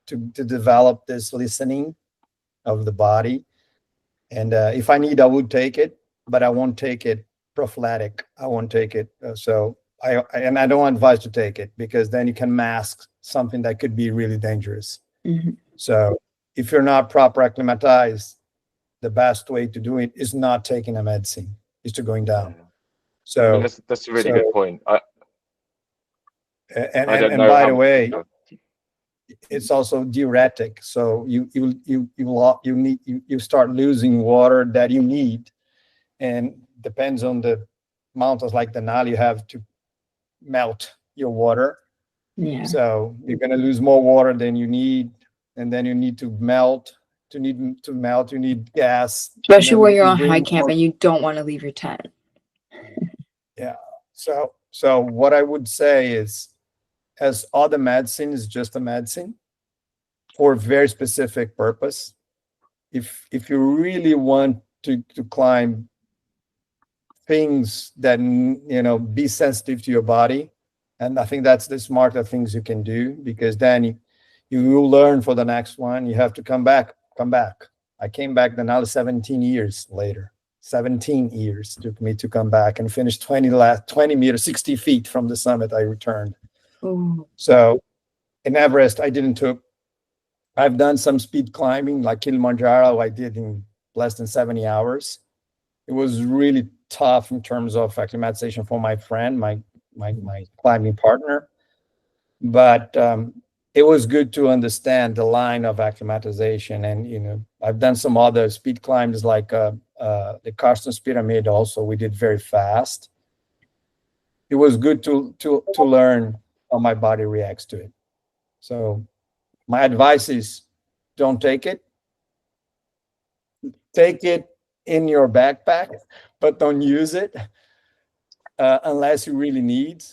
to develop this listening of the body. And if I need, I would take it, but I won't take it prophylactic. I won't take it. So I don't advise to take it, because then you can mask something that could be really dangerous. Mm-hmm. So if you're not proper acclimatized, the best way to do it is not taking a medicine, is to going down. So that's a really good point. And by the way, it's also diuretic. So you start losing water that you need, and depends on the mountains like Denali, you have to melt your water. Yeah. So you're going to lose more water than you need, and then you need to melt. You need gas. Especially when you're on high camp and you don't want to leave your tent. Yeah. So what I would say is, as other medicine is just a medicine for a very specific purpose. If you really want to climb things that, be sensitive to your body, and I think that's the smarter things you can do, because then you will learn for the next one. You have to come back. I came back then, 17 years later. 17 years took me to come back and finish 20 meters, 60 feet from the summit. I returned. Ooh. So in Everest, I've done some speed climbing, like Kilimanjaro, I did in less than 70 hours. It was really tough in terms of acclimatization for my friend, my climbing partner. But it was good to understand the line of acclimatization. And, I've done some other speed climbs, like the Carstens Pyramid also, we did very fast. It was good to learn how my body reacts to it. So my advice is, don't take it. Take it in your backpack, but don't use it unless you really need,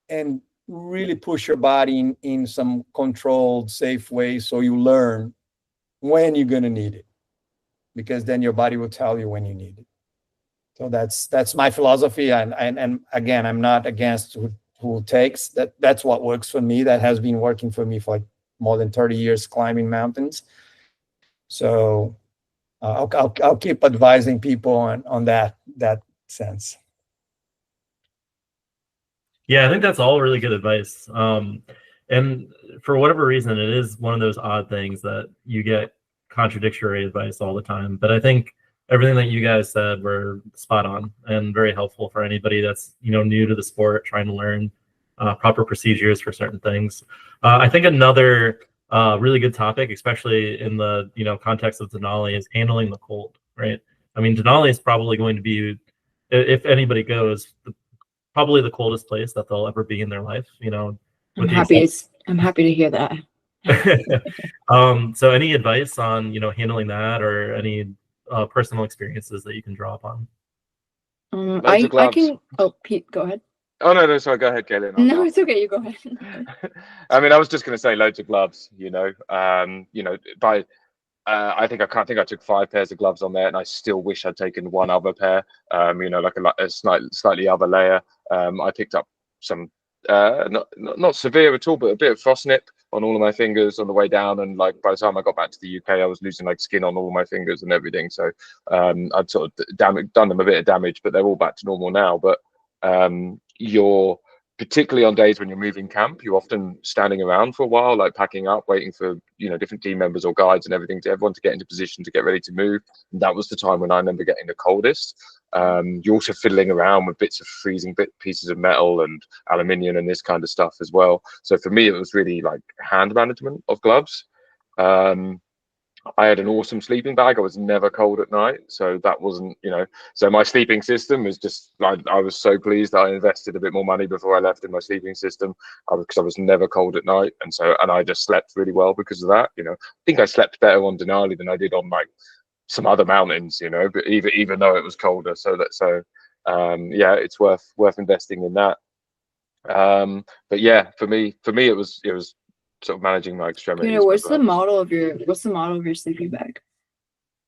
and really push your body in some controlled, safe way, so you learn when you're going to need it, because then your body will tell you when you need it. So that's my philosophy. And again, I'm not against who takes that. That's what works for me. That has been working for me for like more than 30 years climbing mountains. So I'll keep advising people on that sense. Yeah, I think that's all really good advice. And for whatever reason, it is one of those odd things that you get contradictory advice all the time. But I think everything that you guys said were spot on and very helpful for anybody that's new to the sport, trying to learn proper procedures for certain things. I think another really good topic, especially in the context of Denali, is handling the cold. Right? I mean, Denali is probably going to be, if anybody goes, probably the coldest place that they'll ever be in their life. I'm happy to hear that. So any advice on handling that, or any personal experiences that you can draw upon? I can. Oh, Pete, go ahead. Oh no, sorry. Go ahead, Cailyn. No, it's okay. You go ahead. I mean, I was just going to say loads of gloves. I think I took 5 pairs of gloves on there, and I still wish I'd taken one other pair. Like a slightly other layer. I picked up some not severe at all, but a bit of frost nip on all of my fingers on the way down, and like by the time I got back to the UK, I was losing like skin on all my fingers and everything. So I'd sort of done them a bit of damage, but they're all back to normal now. But your particularly on days when you're moving camp, you're often standing around for a while, like packing up, waiting for, you know, different team members or guides and everything, to everyone to get into position to get ready to move. And that was the time when I remember getting the coldest. You're also fiddling around with bits of freezing pieces of metal and aluminium and this kind of stuff as well. So for me, it was really like hand management of gloves. I had an awesome sleeping bag. I was never cold at night, so that wasn't, you know, so my sleeping system was just like, I was so pleased that I invested a bit more money before I left in my sleeping system, because I was never cold at night, and I just slept really well because of that. You know, I think I slept better on Denali than I did on like some other mountains, you know, but even though it was colder. Yeah, it's worth investing in that. But yeah, for me it was sort of managing my extremities. You know, what's the model of your sleeping bag?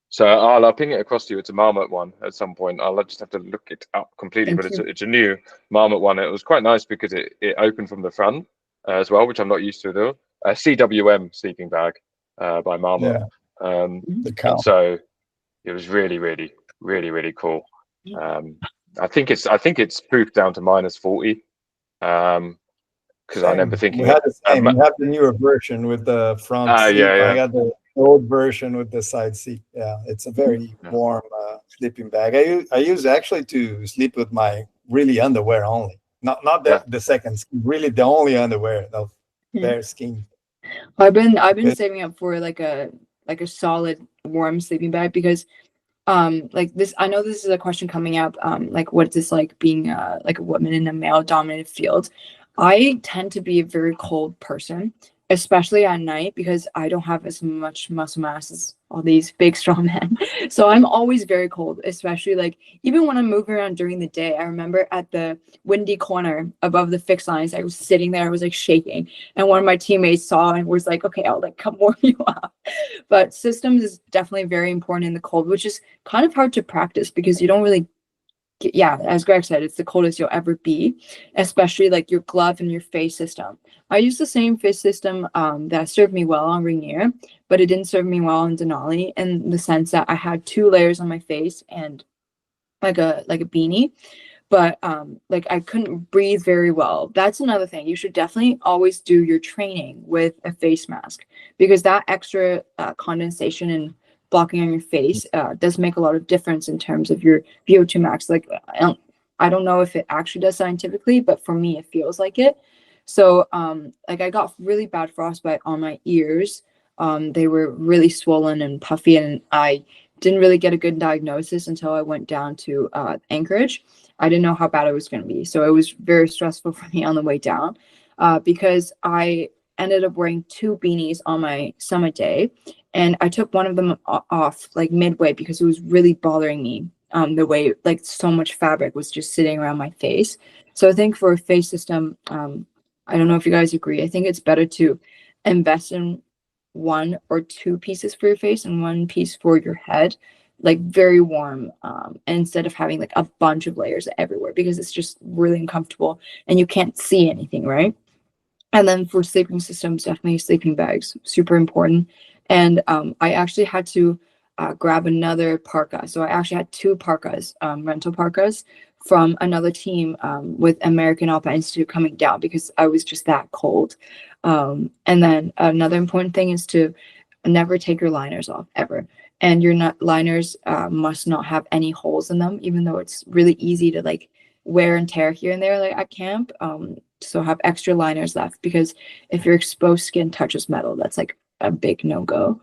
So I'll ping it across to you. It's a Marmot one at some point. I'll just have to look it up completely, but it's a new Marmot one. It was quite nice because it opened from the front as well, which I'm not used to though. A CWM sleeping bag by Marmot. Yeah. So it was really, really, really, really cool. I think it's proofed down to -40. Because I remember thinking we had the same. We have the newer version with the front seat. Yeah. I got the old version with the side seat. Yeah, it's a very warm sleeping bag. I use actually to sleep with my really underwear only. Not the second skin, really the only underwear of bare skin. I've been saving up for like a solid warm sleeping bag because like this, I know this is a question coming up, like what's this like being like a woman in a male dominated field. I tend to be a very cold person, especially at night, because I don't have as much muscle mass as all these big strong men. So I'm always very cold, especially like even when I'm moving around during the day. I remember at the windy corner above the fixed lines, I was sitting there, I was like shaking, and one of my teammates saw and was like, okay, I'll like come warm you up. But systems is definitely very important in the cold, which is kind of hard to practice because you don't really as Greg said, it's the coldest you'll ever be, especially like your glove and your face system. I use the same face system that served me well on Rainier, but it didn't serve me well on Denali, in the sense that I had 2 layers on my face and like a beanie, but like I couldn't breathe very well. That's another thing. You should definitely always do your training with a face mask, because that extra condensation and blocking on your face does make a lot of difference in terms of your VO2 max. Like I don't know if it actually does scientifically, but for me it feels like it. So like I got really bad frostbite on my ears. They were really swollen and puffy, and I didn't really get a good diagnosis until I went down to Anchorage. I didn't know how bad it was going to be, so it was very stressful for me on the way down, because I ended up wearing 2 beanies on my summit day, and I took one of them off like midway because it was really bothering me. The way like so much fabric was just sitting around my face. So I think for a face system, I don't know if you guys agree. I think it's better to invest in 1 or 2 pieces for your face and 1 piece for your head, like very warm, instead of having like a bunch of layers everywhere, because it's just really uncomfortable and you can't see anything, right? And then for sleeping systems, definitely sleeping bags, super important. And I actually had to grab another parka. So I actually had 2 parkas, rental parkas from another team with American Alpine Institute coming down, because I was just that cold. And then another important thing is to never take your liners off, ever. And your liners must not have any holes in them, even though it's really easy to like wear and tear here and there like at camp. So have extra liners left, because if your exposed skin touches metal, that's like a big no-go.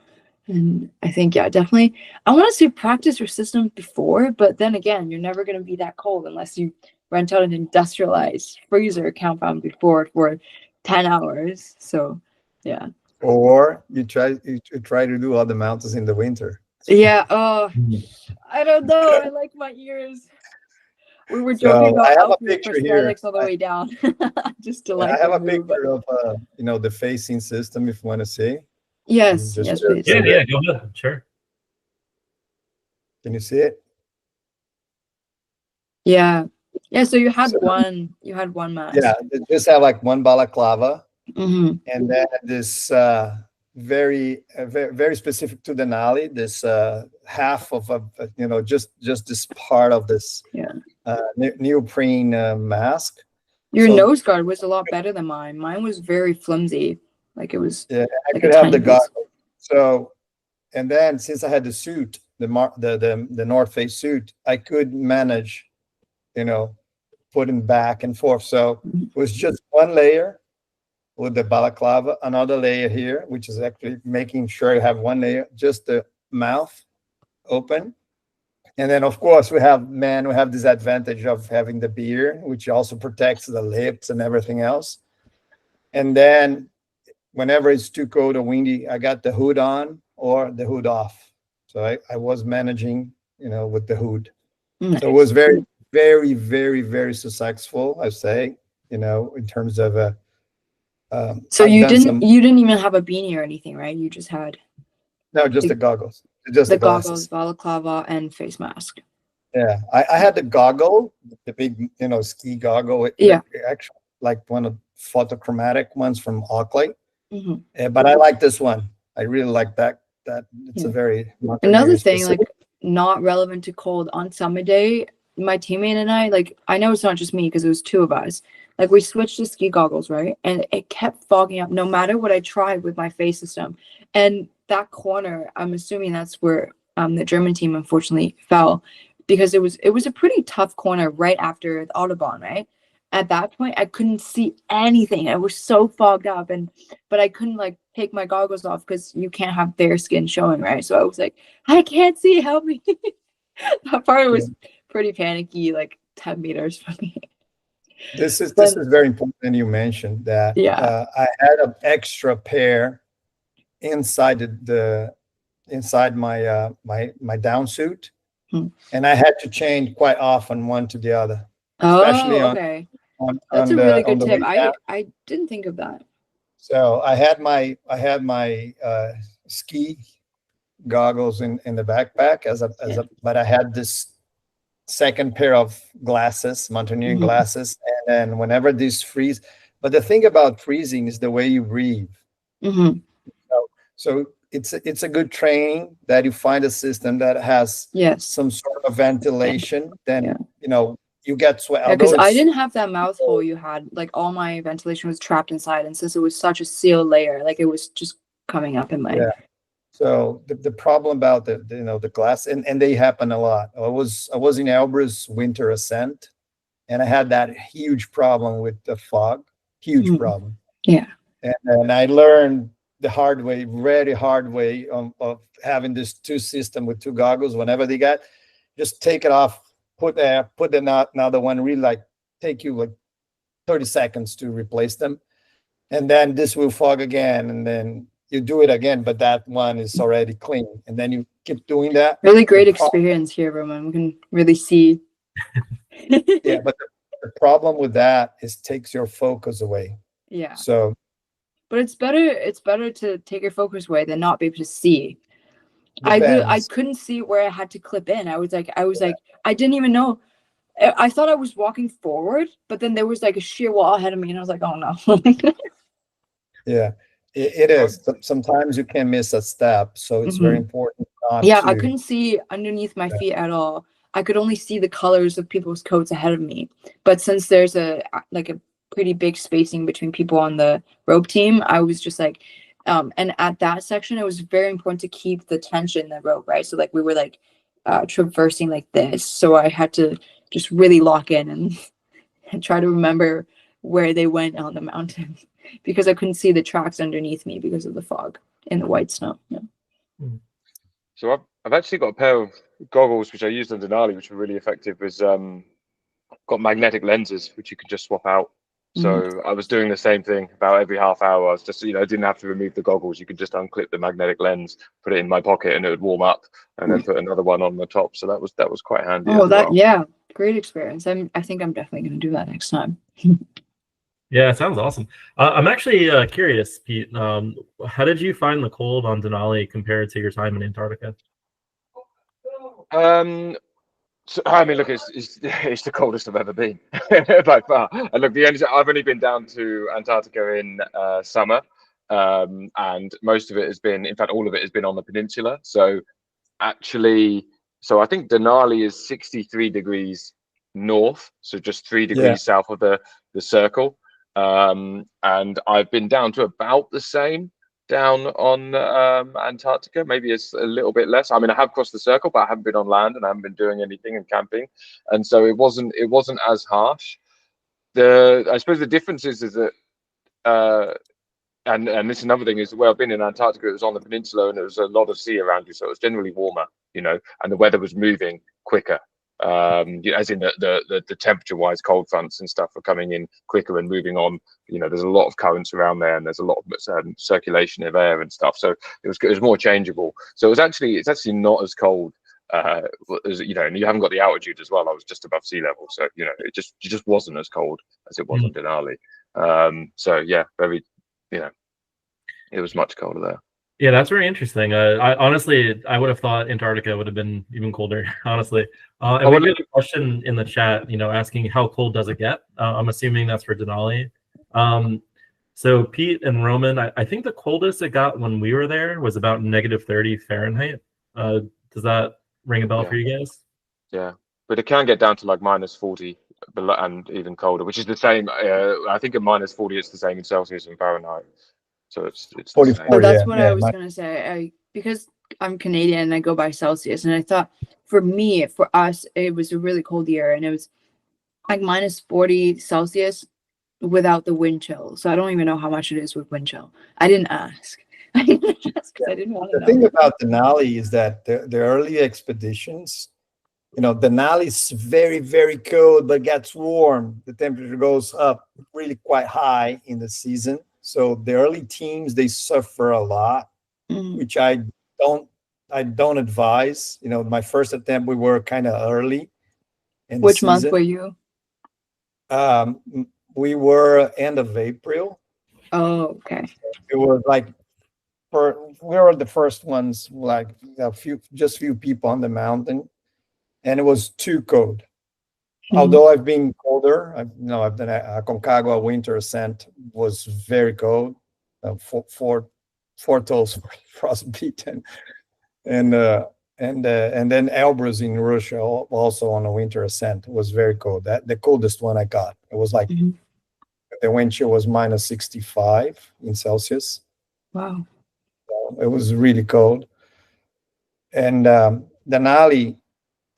And I think, yeah, definitely, I want to say practice your system before, but then again, you're never going to be that cold unless you rent out an industrialized freezer compound before for 10 hours. So, yeah. Or you try to do all the mountains in the winter. Yeah. Oh, I don't know. I like my ears. We were joking about outfit prosthetics all the way down. Just to like. I have a picture of the facing system if you want to see. Yes, yes, please. Yeah, go ahead. Sure. Can you see it? Yeah. So you had one mask. Yeah, they just have like 1 balaclava, mm-hmm. and then this very specific to Denali, this half of just this part of this neoprene mask, Your So- nose guard was a lot better than mine. Mine was very flimsy. Like it was Yeah, I like could a have the tiny piece. goggles. So, and then since I had the suit, the North Face suit, I could manage, putting back and forth. So Mhm. it was just one layer with the balaclava, another layer here, which is actually making sure you have one layer, just the mouth open. And then of course we have this advantage of having the beard, which also protects the lips and everything else. And then whenever it's too cold or windy, I got the hood on or the hood off. So I was managing, with the hood. Nice. So it was very, very, very, very successful, I say, in terms of So I've you done some- you didn't even have a beanie or anything, right? You just had no, just the goggles, just the the glasses. goggles, balaclava, and face mask. Yeah, I had the goggle, the big, ski goggle. Yeah. Actually, like one of photochromatic ones from Oakley. Hmm. But I like this one. I really like that. It's Yeah. a very Another thing, specific. like not relevant to cold, on summer day, my teammate and I, like, I know it's not just me because it was two of us. Like we switched to ski goggles, right? And it kept fogging up no matter what I tried with my face system. And that corner, I'm assuming that's where the German team unfortunately fell, because it was a pretty tough corner right after the Autobahn, right? At that point, I couldn't see anything. I was so fogged up, but I couldn't like take my goggles off because you can't have bare skin showing, right? So I was like, I can't see, help me. That part was pretty panicky, like 10 meters from me. This is very important. You mentioned that. Yeah. I had an extra pair inside inside my my down suit, Hmm. and I had to change quite often one to the other. Oh, Especially on- okay. On, That's on a really the, on good the tip. way down. I didn't think of that. So I had my ski goggles in the backpack but I had this second pair of glasses, mountaineering Mhm. glasses, and then whenever this freeze. But the thing about freezing is the way you breathe. Hmm. So it's a good training that you find a system that has Yes. some sort of ventilation. Then Yeah. you get sweat. Yeah, because Although I it's- didn't have that mouth hole you had. Like all my ventilation was trapped inside, and since it was such a sealed layer, like it was just coming up in my. Yeah. So the problem about the glass, and they happen a lot. I was in Elbrus winter ascent, and I had that huge problem with the fog, huge Mhm. problem. Yeah. And I learned the hard way, very hard way of having this two system with two goggles. Whenever they got, just take it off, put another one. Really like take you like 30 seconds to replace them, and then this will fog again, and then you do it again, but that one is already clean, and then you keep doing that. Really great The pro- experience here, Roman. We can really see. Yeah, but the problem with that is takes your focus away. Yeah. So But it's better to take your focus away than not be able to see. I depends. couldn't see where I had to clip in. I was like I didn't even know. I thought I was walking forward, but then there was like a sheer wall ahead of me, and I was like, oh no. Yeah, it is. Sometimes you can miss a step, so it's very important not Yeah, to. I couldn't see underneath my feet at all. I could only see the colors of people's coats ahead of me. But since there's a pretty big spacing between people on the rope team, I was just like, and at that section, it was very important to keep the tension in the rope, right? So like we were like traversing like this. So I had to just really lock in and try to remember where they went on the mountain because I couldn't see the tracks underneath me because of the fog and the white snow. Yeah. So I've actually got a pair of goggles which I used on Denali, which were really effective. Was got magnetic lenses which you can just swap out. So I was doing the same thing about every half hour. I was just, didn't have to remove the goggles. You could just unclip the magnetic lens, put it in my pocket, and it would warm up, and then put another one on the top. So that was quite handy. Oh, as well. yeah, great experience. I think I'm definitely going to do that next time. Yeah, it sounds awesome. I'm actually curious, Pete. How did you find the cold on Denali compared to your time in Antarctica? So, I mean, look, it's the coldest I've ever been by far. And look, I've only been down to Antarctica in summer, and most of it has been, in fact, all of it has been on the peninsula. So actually, I think Denali is 63 degrees north, so just 3 degrees south of the the circle. And I've been down to about the same down on Antarctica. Maybe it's a little bit less. I mean, I have crossed the circle, but I haven't been on land and I haven't been doing anything and camping, and so it wasn't as harsh. I suppose the difference is that and this is another thing is, where I've been in Antarctica, it was on the peninsula and there was a lot of sea around you, so it was generally warmer, and the weather was moving quicker. As in the temperature-wise, cold fronts and stuff are coming in quicker and moving on. There's a lot of currents around there, and there's a lot of circulation of air and stuff. So it was more changeable. So it's actually not as cold as and you haven't got the altitude as well. I was just above sea level, so it just wasn't as cold as it was on Denali. So yeah, very it was much colder there. Yeah, that's very interesting. I honestly would have thought Antarctica would have been even colder, honestly. And we get a question in the chat, asking how cold does it get? I'm assuming that's for Denali. So Pete and Roman, I think the coldest it got when we were there was about -30 Fahrenheit. Does that ring a bell for you guys? Yeah, but it can get down to like -40 and even colder, which is the same. I think at -40 it's the same in Celsius and Fahrenheit. So it's 44. But that's what I was gonna say. Because I'm Canadian and I go by Celsius, and I thought for us, it was a really cold year, and it was like -40 Celsius without the wind chill. So I don't even know how much it is with wind chill. I didn't ask. I didn't ask because I didn't want to know. The thing about Denali is that the early expeditions, Denali is very, very cold, but gets warm. The temperature goes up really quite high in the season. So the early teams, they suffer a lot, which I don't advise. My first attempt, we were kind of early in the Which month season. were you? We were end of April. Oh, okay. It was like we were the first ones, like just few people on the mountain, and it was too cold. Although I've been colder, I've done a Aconcagua winter ascent, was very cold, four toes frostbitten, and then Elbrus in Russia also on a winter ascent was very cold. The coldest one I got, it was like the wind chill was -65 in Celsius. Wow, So it was really cold. And Denali,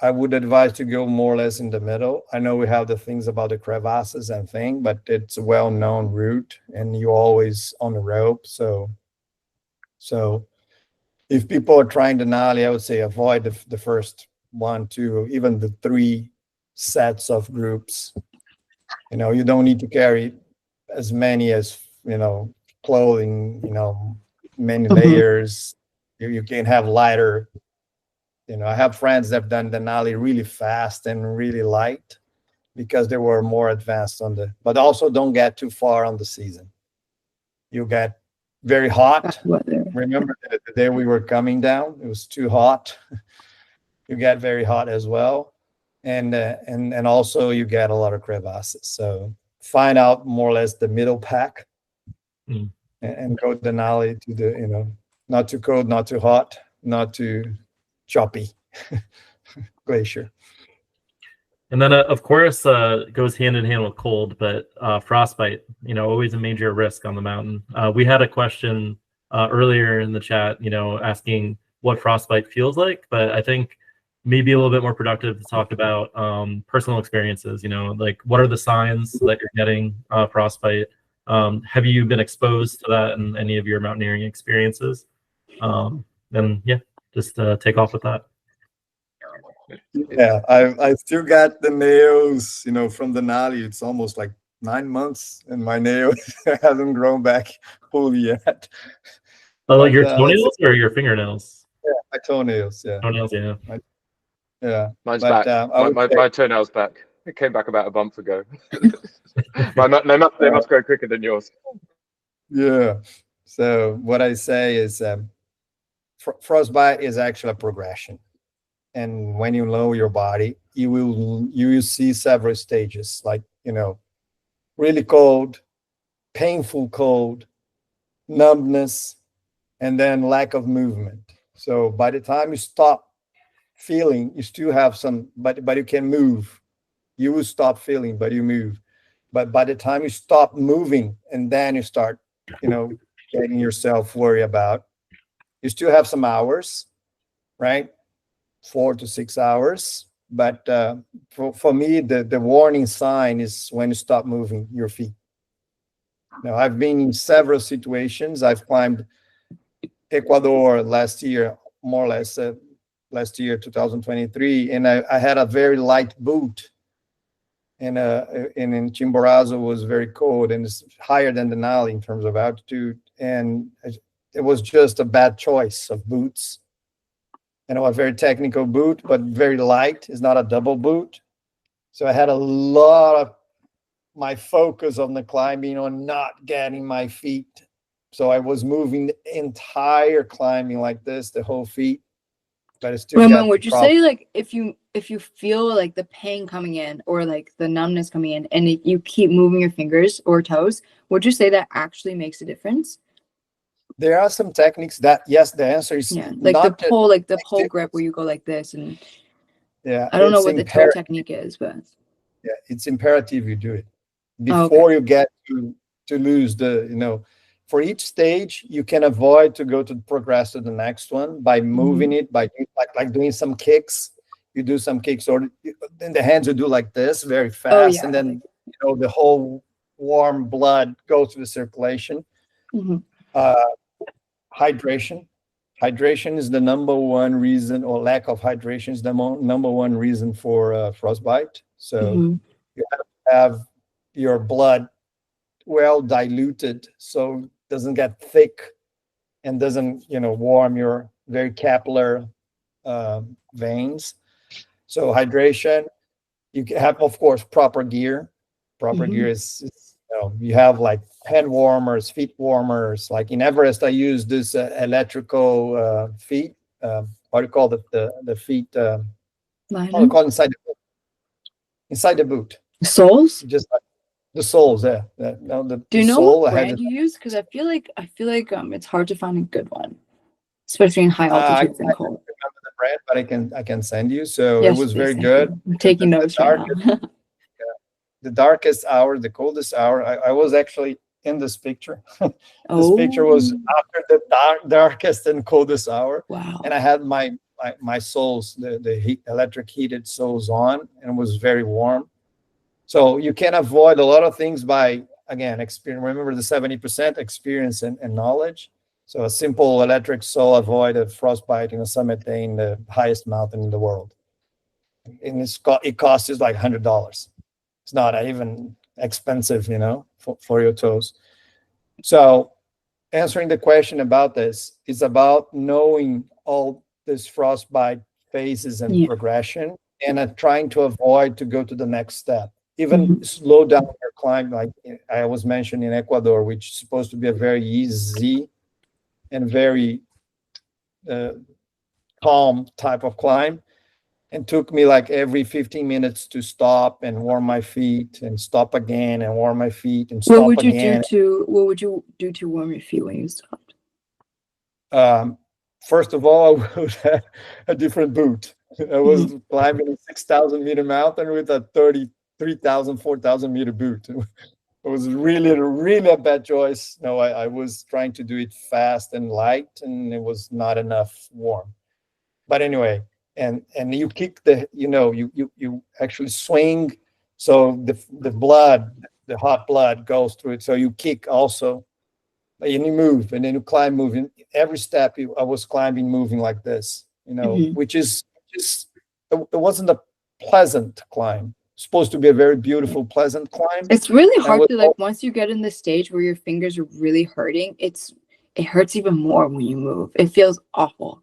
I would advise to go more or less in the middle. I know we have the things about the crevasses and thing, but it's a well-known route and you're always on the rope. So if people are trying Denali, I would say avoid the first 1, 2, even the 3 sets of groups. You don't need to carry as many as, clothing, many layers. You can have lighter. I have friends that have done Denali really fast and really light because they were more advanced but also don't get too far on the season. You get very hot. Remember the day we were coming down, it was too hot. You get very hot as well. And also you get a lot of crevasses. So find out more or less the middle pack and go Denali to the, not too cold, not too hot, not too choppy glacier. And then of course goes hand in hand with cold, but frostbite, always a major risk on the mountain. We had a question earlier in the chat, asking what frostbite feels like, but I think maybe a little bit more productive to talk about personal experiences, like what are the signs that you're getting frostbite? Have you been exposed to that in any of your mountaineering experiences? And yeah, just take off with that. Yeah, I still got the nails, from Denali. It's almost like 9 months, and my nails haven't grown back fully yet. Oh, like your toenails or your fingernails? Yeah, my toenails. Yeah, toenails. Yeah. Yeah, mine's back. My toenails back. It came back about a month ago. They must grow quicker than yours. Yeah. So what I say is, frostbite is actually a progression. And when you know your body, you will see several stages, like, really cold, painful cold, numbness, and then lack of movement. So by the time you stop feeling, you still have some, but you can move. You will stop feeling, but you move. But by the time you stop moving and then you start, getting yourself worried about, you still have some hours, right? 4 to 6 hours. But for me, the warning sign is when you stop moving your feet. Now, I've been in several situations. I've climbed Ecuador last year, more or less last year, 2023, and I had a very light boot. And in Chimborazo was very cold, and it's higher than Denali in terms of altitude. And it was just a bad choice of boots. A very technical boot, but very light. It's not a double boot. So I had a lot of my focus on the climbing on not getting my feet. So I was moving the entire climbing like this, the whole feet. But I still Roman, would you say like if you feel like the pain coming in or like the numbness coming in, and if you keep moving your fingers or toes, would you say that actually makes a difference? There are some techniques that, yes, the answer is like not the pole grip where you go like this, and I don't know what the toe technique is, but it's imperative you do it before you get to lose the, for each stage you can avoid to go to progress to the next one by moving it, by like doing some kicks. You do some kicks, or then the hands you do like this very fast, and then the whole warm blood goes to the circulation. Hydration is the number one reason, or lack of hydration is the number one reason for frostbite. So you have to have your blood well diluted so it doesn't get thick and doesn't warm your very capillary veins. So hydration. You have, of course, proper gear. Gear is you have like hand warmers, feet warmers. Like in Everest, I use this electrical feet. What do you call the feet? What do you call inside the boot? Inside the boot. Soles? Just like the soles, yeah. Do you know what brand you use? Because I feel like it's hard to find a good one, especially in high altitudes and cold. I don't remember the brand, but I can send you. So yes, it was very good. I'm taking notes right now. The darkest hour, the coldest hour. I was actually in this picture. This picture was after the darkest and coldest hour. Wow. And I had my soles, the electric heated soles on, and it was very warm. So you can avoid a lot of things by, again, experience. Remember the 70% experience and knowledge. So a simple electric sole avoid a frostbite in a summit day in the highest mountain in the world. And it costs you like $100. It's not even expensive, for your toes. So answering the question about this is about knowing all this frostbite phases and progression, and trying to avoid to go to the next step. Even slow down your climb, like I was mentioning in Ecuador, which is supposed to be a very easy and very calm type of climb. And took me like every 15 minutes to stop and warm my feet and stop again and warm my feet and stop again. What would you do to warm your feet when you stopped? First of all, I would have a different boot. I was climbing a 6,000 meter mountain with a 33,000, 4,000 meter boot. It was really, really a bad choice. No, I was trying to do it fast and light, and it was not enough warm. But anyway, and you kick you actually swing, so the blood, the hot blood goes through it. So you kick also, and you move, and then you climb, moving. Every step I was climbing, moving like this, which is it wasn't a pleasant climb. It's supposed to be a very beautiful, pleasant climb. It's really hard to once you get in the stage where your fingers are really hurting. It hurts even more when you move. It feels awful.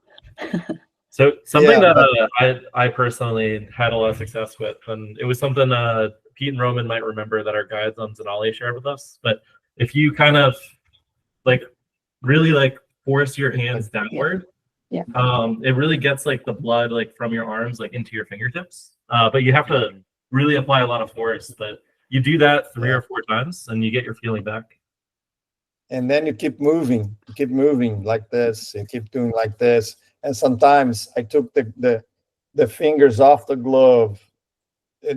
So something that I personally had a lot of success with, and it was something Pete and Roman might remember that our guides on Denali shared with us. But if you kind of really force your hands downward, it really gets the blood from your arms into your fingertips. But you have to really apply a lot of force. But you do that 3 or 4 times, and you get your feeling back. And then you keep moving like this. You keep doing like this. And sometimes I took the fingers off the glove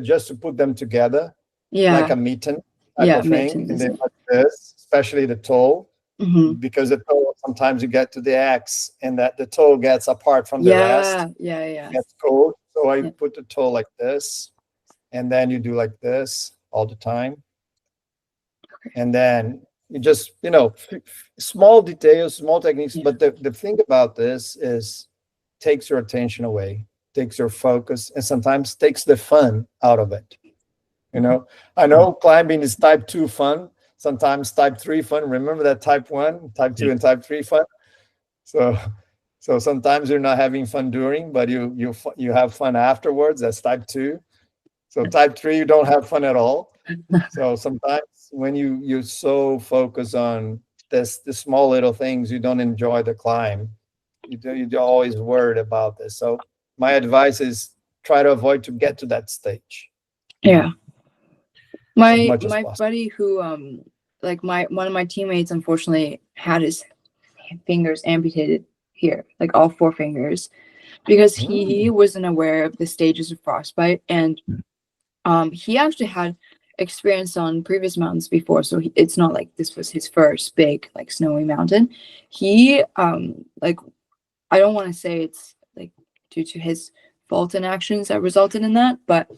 just to put them together, like a mitten. type Yeah, of it makes thing, and sense. then like this, especially the toe, Mhm. because the toe, sometimes you get to the X and that the toe gets apart from the rest, Yeah. gets cold. So I Yeah. put the toe like this, and then you do like this all the time. And then you just, small details, small techniques. Yeah. But the thing about this is takes your attention away, takes your focus, and sometimes takes the fun out of it. I know climbing is type 2 fun, sometimes type 3 fun. Remember that type 1, type 2, and type 3 fun? So sometimes you're not having fun during, but you have fun afterwards. That's type 2. So type 3, you don't have fun at all. So sometimes when you so focus on the small little things, you don't enjoy the climb. You're always worried about this. So my advice is try to avoid to get to that stage Yeah. as much as My possible. buddy who like one of my teammates unfortunately had his fingers amputated here, like all 4 fingers, because he wasn't aware of the stages of frostbite, and he actually had experience on previous mountains before, so it's not like this was his first big like snowy mountain. He like, I don't want to say it's like due to his fault and actions that resulted in that, but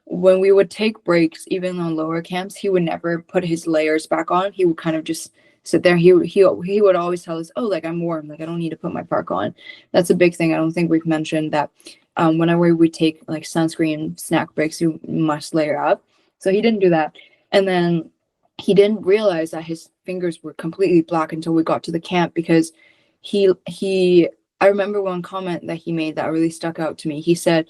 when we would take breaks, even on lower camps, he would never put his layers back on. He would kind of just sit there. He would always tell us, "Oh, like I'm warm. Like I don't need to put my parka on." That's a big thing. I don't think we've mentioned that. Whenever we take like sunscreen snack breaks, you must layer up. So he didn't do that, and then he didn't realize that his fingers were completely black until we got to the camp, because he. I remember one comment that he made that really stuck out to me. He said,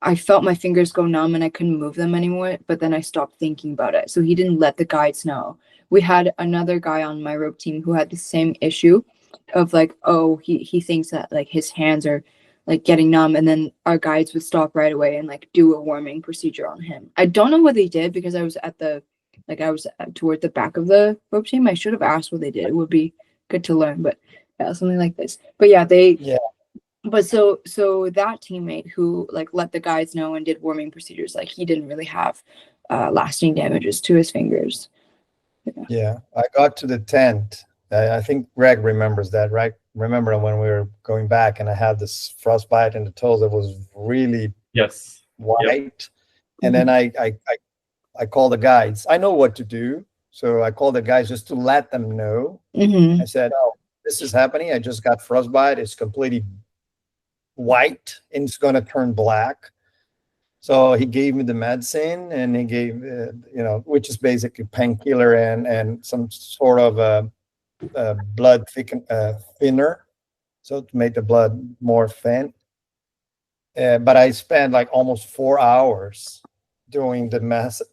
I felt my fingers go numb and I couldn't move them anymore, but then I stopped thinking about it. So he didn't let the guides know. We had another guy on my rope team who had the same issue of like, oh, he thinks that like his hands are like getting numb, and then our guides would stop right away and like do a warming procedure on him. I don't know what they did, because I was toward the back of the rope team. I should have asked what they did. It would be good to learn, but yeah, something like this. But yeah, but so that teammate who like let the guides know and did warming procedures, like he didn't really have lasting damages to his fingers. Yeah, I got to the tent. I think Greg remembers that, right? Remember when we were going back and I had this frostbite in the toes that was really white. And then I called the guides. I know what to do. So I called the guys just to let them know. I said, oh, this is happening. I just got frostbite. It's completely white and it's going to turn black. So he gave me the medicine, and he gave, which is basically painkiller and some sort of a blood thinner, so to make the blood more thin. But I spent like almost 4 hours doing the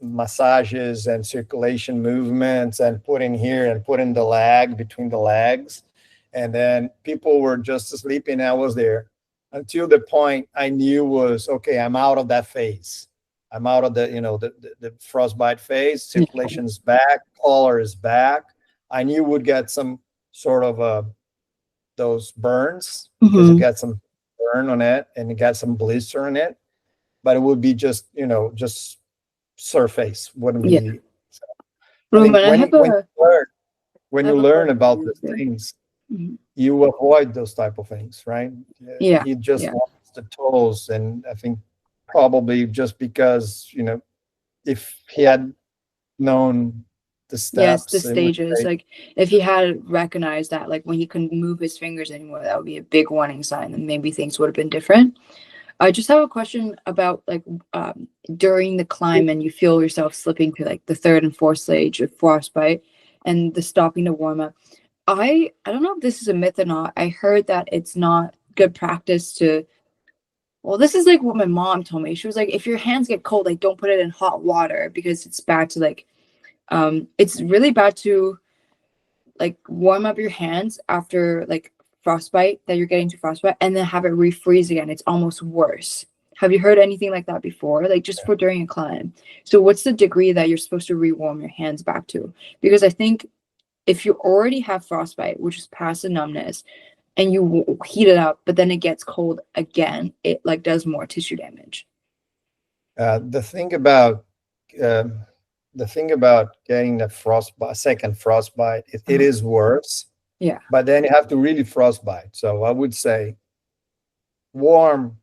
massages and circulation movements and putting here and putting the leg between the legs. And then people were just sleeping. I was there until the point I knew was, okay, I'm out of that phase. I'm out of the frostbite phase. Circulation's back, color is back. I knew would get some sort of those burns, because it got some burn on it and it got some blister on it, but it would be just surface, wouldn't be. So I think when you learn about the things, you avoid those type of things, right? He just wants the tools, and I think probably just because if he had known the steps, the stages, like if he had recognized that, like when he couldn't move his fingers anymore, that would be a big warning sign, and maybe things would have been different. I just have a question about like during the climb and you feel yourself slipping to like the 3rd and 4th stage of frostbite and the stopping to warm up. I don't know if this is a myth or not. I heard that it's not good practice to, well, this is like what my mom told me. She was like, if your hands get cold, like don't put it in hot water, because it's bad to like, it's really bad to like warm up your hands after like frostbite, that you're getting to frostbite, and then have it refreeze again. It's almost worse. Have you heard anything like that before? Like just for during a climb. So what's the degree that you're supposed to rewarm your hands back to? Because I think if you already have frostbite, which is past the numbness, and you heat it up, but then it gets cold again, it like does more tissue damage. The thing about the thing about getting the frostbite, second frostbite, it is worse. Yeah. But then you have to really frostbite. So I would say warm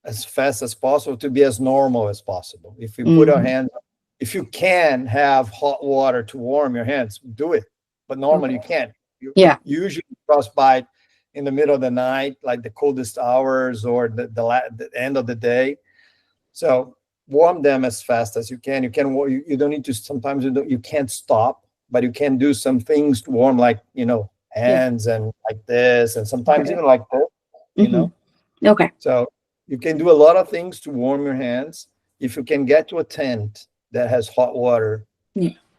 as fast as possible to be as normal as possible. If you put our hands, if you can have hot water to warm your hands, do it. But normally you can't. You usually frostbite in the middle of the night, like the coldest hours or the end of the day. So warm them as fast as you can. You can. You don't need to. Sometimes you can't stop, but you can do some things to warm, like hands and like this, and sometimes even like this. You know. Okay. So you can do a lot of things to warm your hands. If you can get to a tent that has hot water,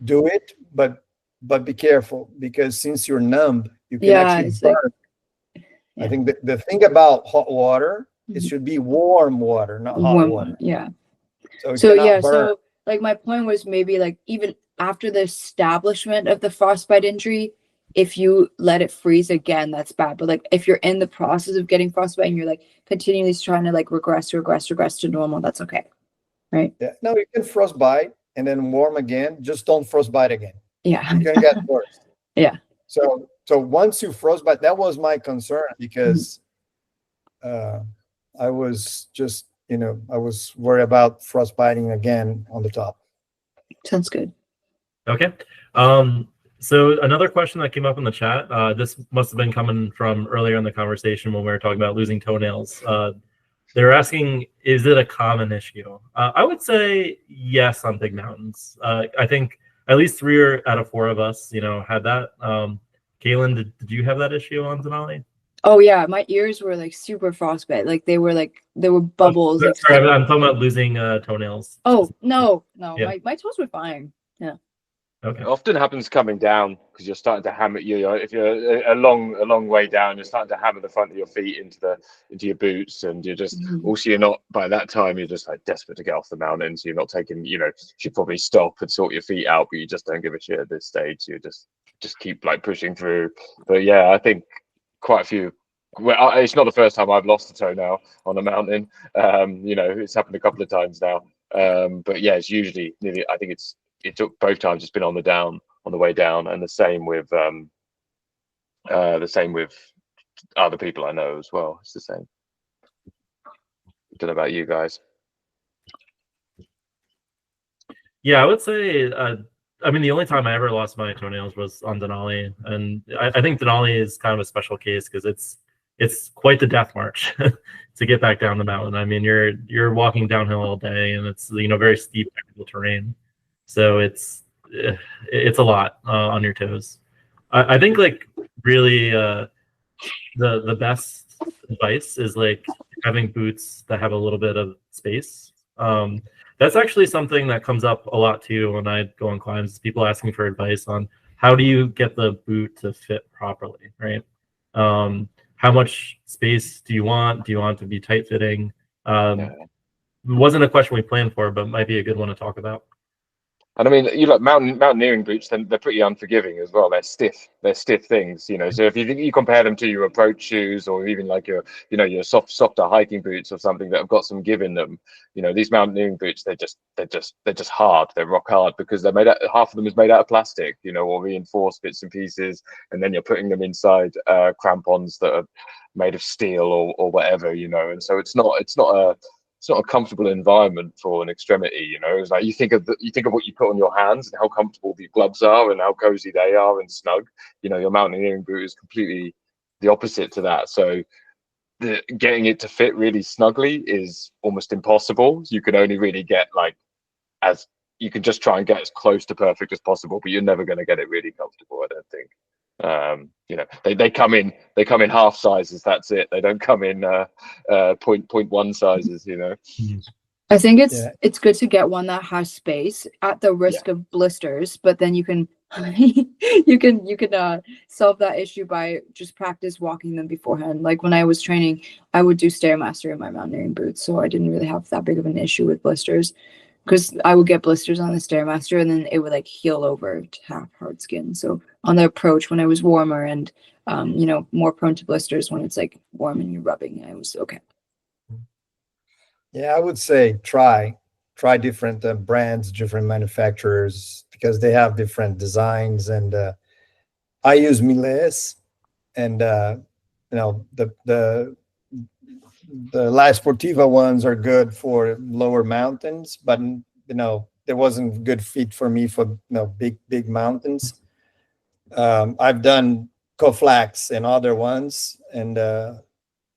do it. But be careful, because since you're numb, you can actually burn. I think the thing about hot water, it should be warm water, not hot water. Yeah. So yeah, so like my point was maybe like even after the establishment of the frostbite injury, if you let it freeze again, that's bad. But like if you're in the process of getting frostbite and you're like continually trying to like regress to normal, that's okay. Right? Yeah. No, you can frostbite and then warm again. Just don't frostbite again. Yeah. You're gonna get worse. Yeah. So once you frostbite, that was my concern, because I was just, I was worried about frostbiting again on the top. Sounds good. Okay. So another question that came up in the chat, this must have been coming from earlier in the conversation when we were talking about losing toenails. They're asking, is it a common issue? I would say yes on big mountains. I think at least 3 out of 4 of us, had that. Cailyn, did you have that issue on Denali? Oh yeah, my ears were like super frostbite. Like there were bubbles. Sorry, I'm talking about losing toenails. Oh no, Yeah. my toes were fine. Yeah. Okay. It often happens coming down, because you're starting to hammer. If you're a long way down, you're starting to hammer the front of your feet into your boots, and you're just also, you're not, by that time you're just like desperate to get off the mountain. So you're not taking, you should probably stop and sort your feet out, but you just don't give a shit at this stage. You just keep like pushing through. But yeah, I think quite a few. Well, it's not the first time I've lost a toenail on a mountain. It's happened a couple of times now. But yeah, it's usually nearly. I think it took both times. It's been on the way down, and the same with other people I know as well. It's the same. Don't know about you guys. Yeah, I would say. I mean, the only time I ever lost my toenails was on Denali, and I think Denali is kind of a special case because it's quite the death march to get back down the mountain. I mean, you're walking downhill all day, and it's very steep technical terrain, so it's a lot on your toes. I think like really the best advice is like having boots that have a little bit of space. That's actually something that comes up a lot too when I go on climbs. People asking for advice on how do you get the boot to fit properly, right? How much space do you want? Do you want it to be tight fitting? It wasn't a question we planned for, but might be a good one to talk about. And I mean, you like mountaineering boots, then they're pretty unforgiving as well. They're stiff things, So if you compare them to your approach shoes, or even like your softer hiking boots or something that have got some give in them, these mountaineering boots, they're just hard. They're rock hard because they're made out. Half of them is made out of plastic, or reinforced bits and pieces, and then you're putting them inside crampons that are made of steel or whatever, And so it's not a comfortable environment for an extremity, It's like you think of what you put on your hands and how comfortable the gloves are and how cozy they are and snug. Your mountaineering boot is completely the opposite to that. So getting it to fit really snugly is almost impossible. You can only really get you can just try and get as close to perfect as possible, but you're never going to get it really comfortable, I don't think. They come in half sizes. That's it. They don't come in 0.1 sizes. I think it's good to get one that has space at the risk of blisters, but then you can solve that issue by just practice walking them beforehand. Like when I was training, I would do Stairmaster in my mountaineering boots, so I didn't really have that big of an issue with blisters, because I would get blisters on the Stairmaster and then it would like heal over to have hard skin. So on the approach, when I was warmer and more prone to blisters when it's like warm and you're rubbing, I was okay. Yeah, I would say try try different brands, different manufacturers, because they have different designs. And I use Miles, and the La Sportiva ones are good for lower mountains, but there wasn't good fit for me for big mountains. I've done Coflax and other ones, and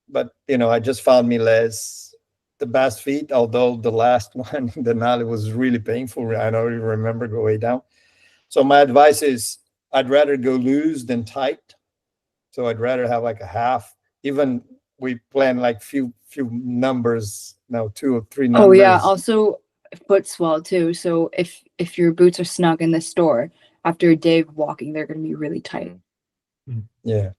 but I just found Miles the best fit. Although the last one, Denali, was really painful. I don't even remember go way down. So my advice is I'd rather go loose than tight. So I'd rather have like a half. Even we plan like few numbers, 2 or 3 numbers. Oh yeah, also foot swell too. So if your boots are snug in the store, after a day of walking, they're going to be really tight. Yeah,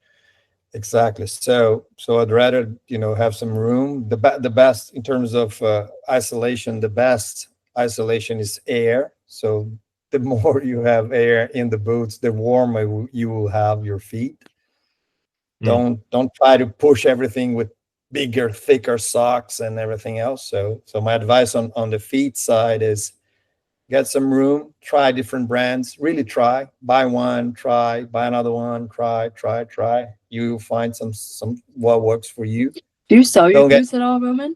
exactly. So I'd rather have some room. The best in terms of isolation, the best isolation is air. So the more you have air in the boots, the warmer you will have your feet. Don't try to push everything with bigger, thicker socks and everything else. So my advice on the feet side is get some room, try different brands, really try, buy one, try, buy another one, try. You find some what works for you. Do you sell your boots at all, Roman?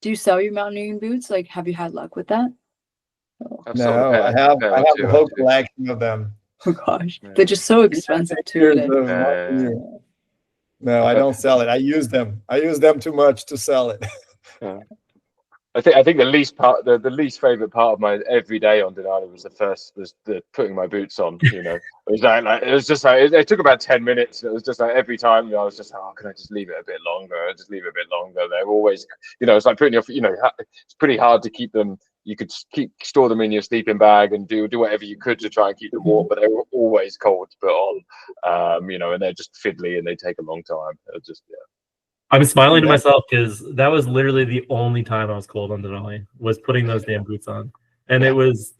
Do you sell your mountaineering boots? Like, have you had luck with that? No, I have a whole collection of them. Oh gosh, they're just so expensive too. No, I don't sell it. I use them. I use them too much to sell it. I think the least favorite part of my every day on Denali was the putting my boots on. It was just like it took about 10 minutes. It was just like every time I was just like, oh, can I just leave it a bit longer? They're always, it's like putting it's pretty hard to keep them. You could store them in your sleeping bag and do whatever you could to try and keep them warm, but they were always cold to put on. And they're just fiddly and they take a long time. It just I'm smiling to myself because that was literally the only time I was cold on Denali, was putting those damn boots on, and it was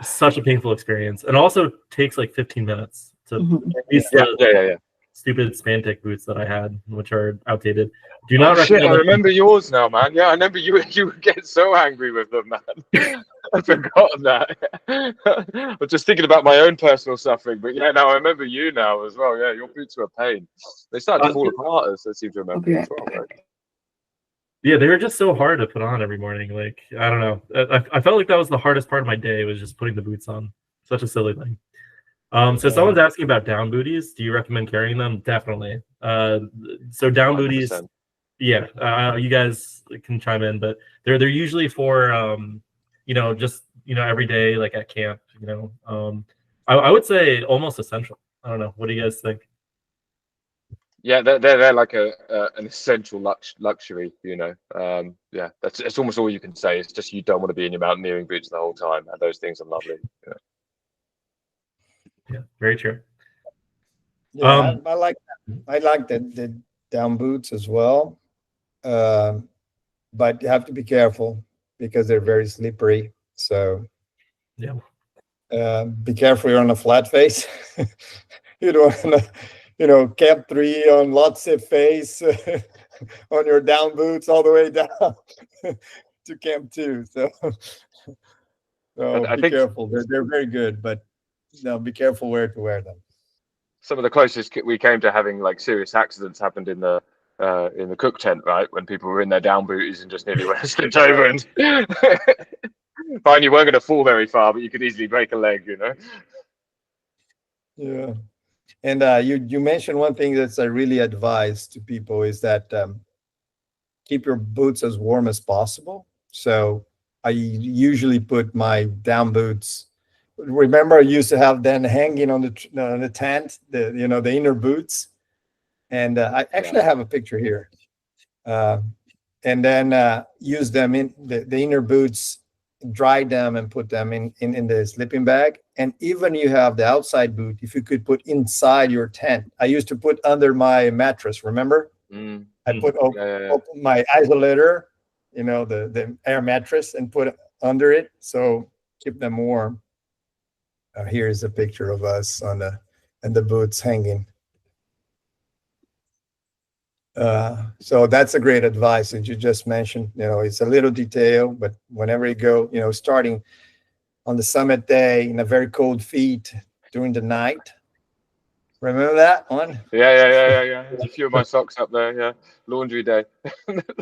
such a painful experience. And also takes like 15 minutes to these stupid Spantic boots that I had, which are outdated. Do not recommend. I remember yours now, man. Yeah, I remember you get so angry with them, man. I've forgotten that. I was just thinking about my own personal suffering, but now I remember you now as well. Yeah, your boots were a pain. They started to fall apart, as I seem to remember as well, right? Yeah, they were just so hard to put on every morning. Like, I don't know. I felt like that was the hardest part of my day, was just putting the boots on. Such a silly thing. So someone's asking about down booties. Do you recommend carrying them? Definitely. So down 100%. Booties, you guys can chime in, but they're usually for just every day, like at camp. I would say almost essential. I don't know. What do you guys think? Yeah, they're like an essential luxury. That's almost all you can say. It's just you don't want to be in your mountaineering boots the whole time, and those things are lovely. Yeah, very true. Yeah, I like the down boots as well, but you have to be careful because they're very slippery. So be careful. You're on a flat face. You don't want to, camp 3 on lots of face on your down boots all the way down to camp 2. So be careful. They're very good, but be careful where to wear them. Some of the closest we came to having like serious accidents happened in the cook tent, right? When people were in their down booties and just nearly went slipped over, and fine, you weren't going to fall very far, but you could easily break a leg, Yeah. And you mentioned one thing that's I really advise to people is that keep your boots as warm as possible. So I usually put my down boots. Remember, I used to have them hanging on the tent, the inner boots, and I actually have a picture here. And then use them in the inner boots, dry them, and put them in the sleeping bag. And even you have the outside boot, if you could put inside your tent. I used to put under my mattress. Remember, I put open my isolator, the air mattress, and put it under it, so keep them warm. Here's a picture of us and the boots hanging. So that's a great advice that you just mentioned. It's a little detail, but whenever you go, starting on the summit day in a very cold feet during the night. Remember that one? Yeah. There's a few of my socks up there. Yeah, laundry day,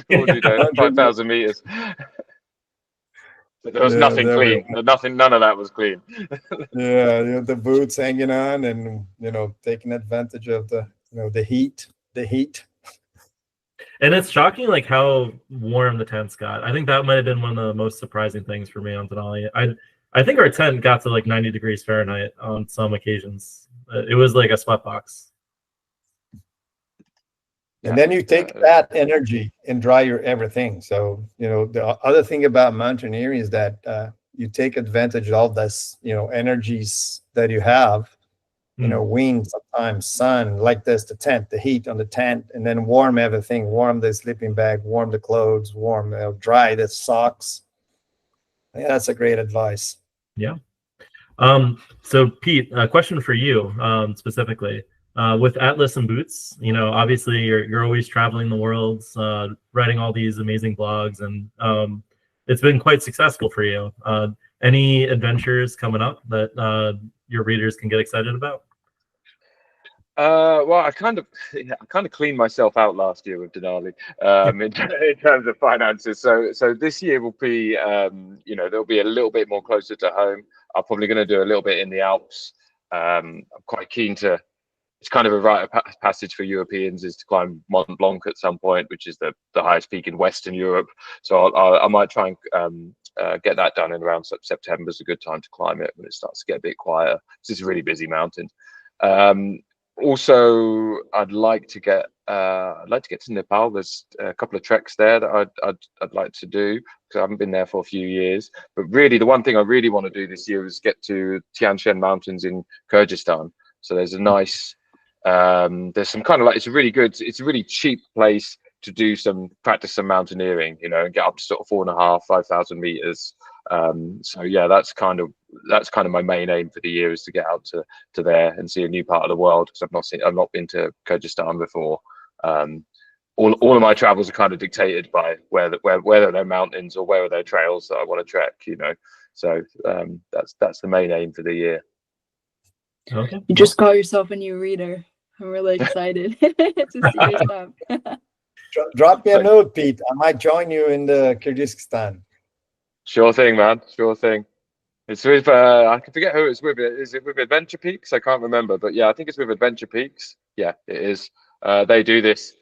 laundry day, 5,000 meters. But there was nothing clean. None of that was clean. Yeah, the boots hanging on, and taking advantage of the heat. And it's shocking, like how warm the tents got. I think that might have been one of the most surprising things for me on Denali. I think our tent got to like 90 degrees Fahrenheit on some occasions. It was like a sweatbox. And then you take that energy and dry your everything. So, the other thing about mountaineering is that you take advantage of all this, energies that you have, wind, sometimes sun, like this, the tent, the heat on the tent, and then warm everything, warm the sleeping bag, warm the clothes, dry the socks. Yeah, that's a great advice. Yeah. So Pete, a question for you, specifically. With Atlas and Boots, obviously you're always traveling the world, writing all these amazing blogs, and it's been quite successful for you. Any adventures coming up that your readers can get excited about? Well, I kind of cleaned myself out last year with Denali, in terms of finances. So this year will be, there'll be a little bit more closer to home. I'm probably going to do a little bit in the Alps. I'm quite keen to. It's kind of a rite of passage for Europeans is to climb Mont Blanc at some point, which is the highest peak in Western Europe. So I might try and get that done in around September. Is a good time to climb it when it starts to get a bit quieter. It's a really busy mountain. Also, I'd like to get to Nepal. There's a couple of treks there that I'd like to do because I haven't been there for a few years. But really, the one thing I really want to do this year is get to Tian Shan Mountains in Kyrgyzstan. So there's a nice, there's some kind of like it's a really cheap place to practice some mountaineering, and get up to sort of 4,500, 5,000 meters. So yeah, that's kind of my main aim for the year is to get out to there and see a new part of the world because I've not been to Kyrgyzstan before. All of my travels are kind of dictated by where there are mountains or where are there trails that I want to trek, So that's the main aim for the year. Okay. You just got yourself a new reader. I'm really excited to see your stuff. Drop me a note, Pete. I might join you in the Kyrgyzstan. Sure thing, man. Sure thing. It's with I can forget who it's with. Is it with Adventure Peaks? I can't remember, but yeah, I think it's with Adventure Peaks. Yeah, it is. They do this.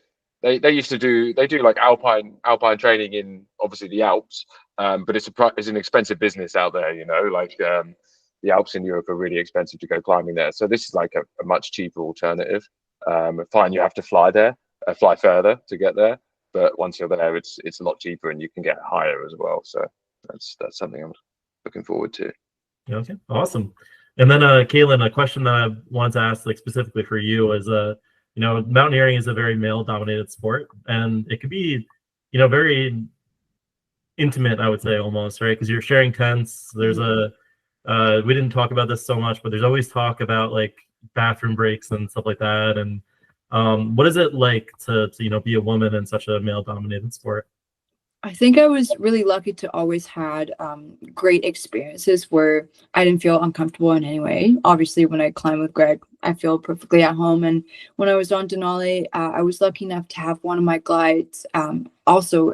They do like alpine training in obviously the Alps, but it's an expensive business out there. Like the Alps in Europe are really expensive to go climbing there. So this is like a much cheaper alternative. Fine, you have to fly further to get there, but once you're there, it's a lot cheaper and you can get higher as well. So that's something I'm looking forward to. Okay, awesome. And then Cailyn, a question that I wanted to ask like specifically for you is mountaineering is a very male dominated sport, and it could be very intimate, I would say, almost, right? Because you're sharing tents. There's we didn't talk about this so much, but there's always talk about like bathroom breaks and stuff like that. And what is it like to be a woman in such a male dominated sport? I think I was really lucky to always had great experiences where I didn't feel uncomfortable in any way. Obviously, when I climb with Greg, I feel perfectly at home. And when I was on Denali, I was lucky enough to have one of my guides also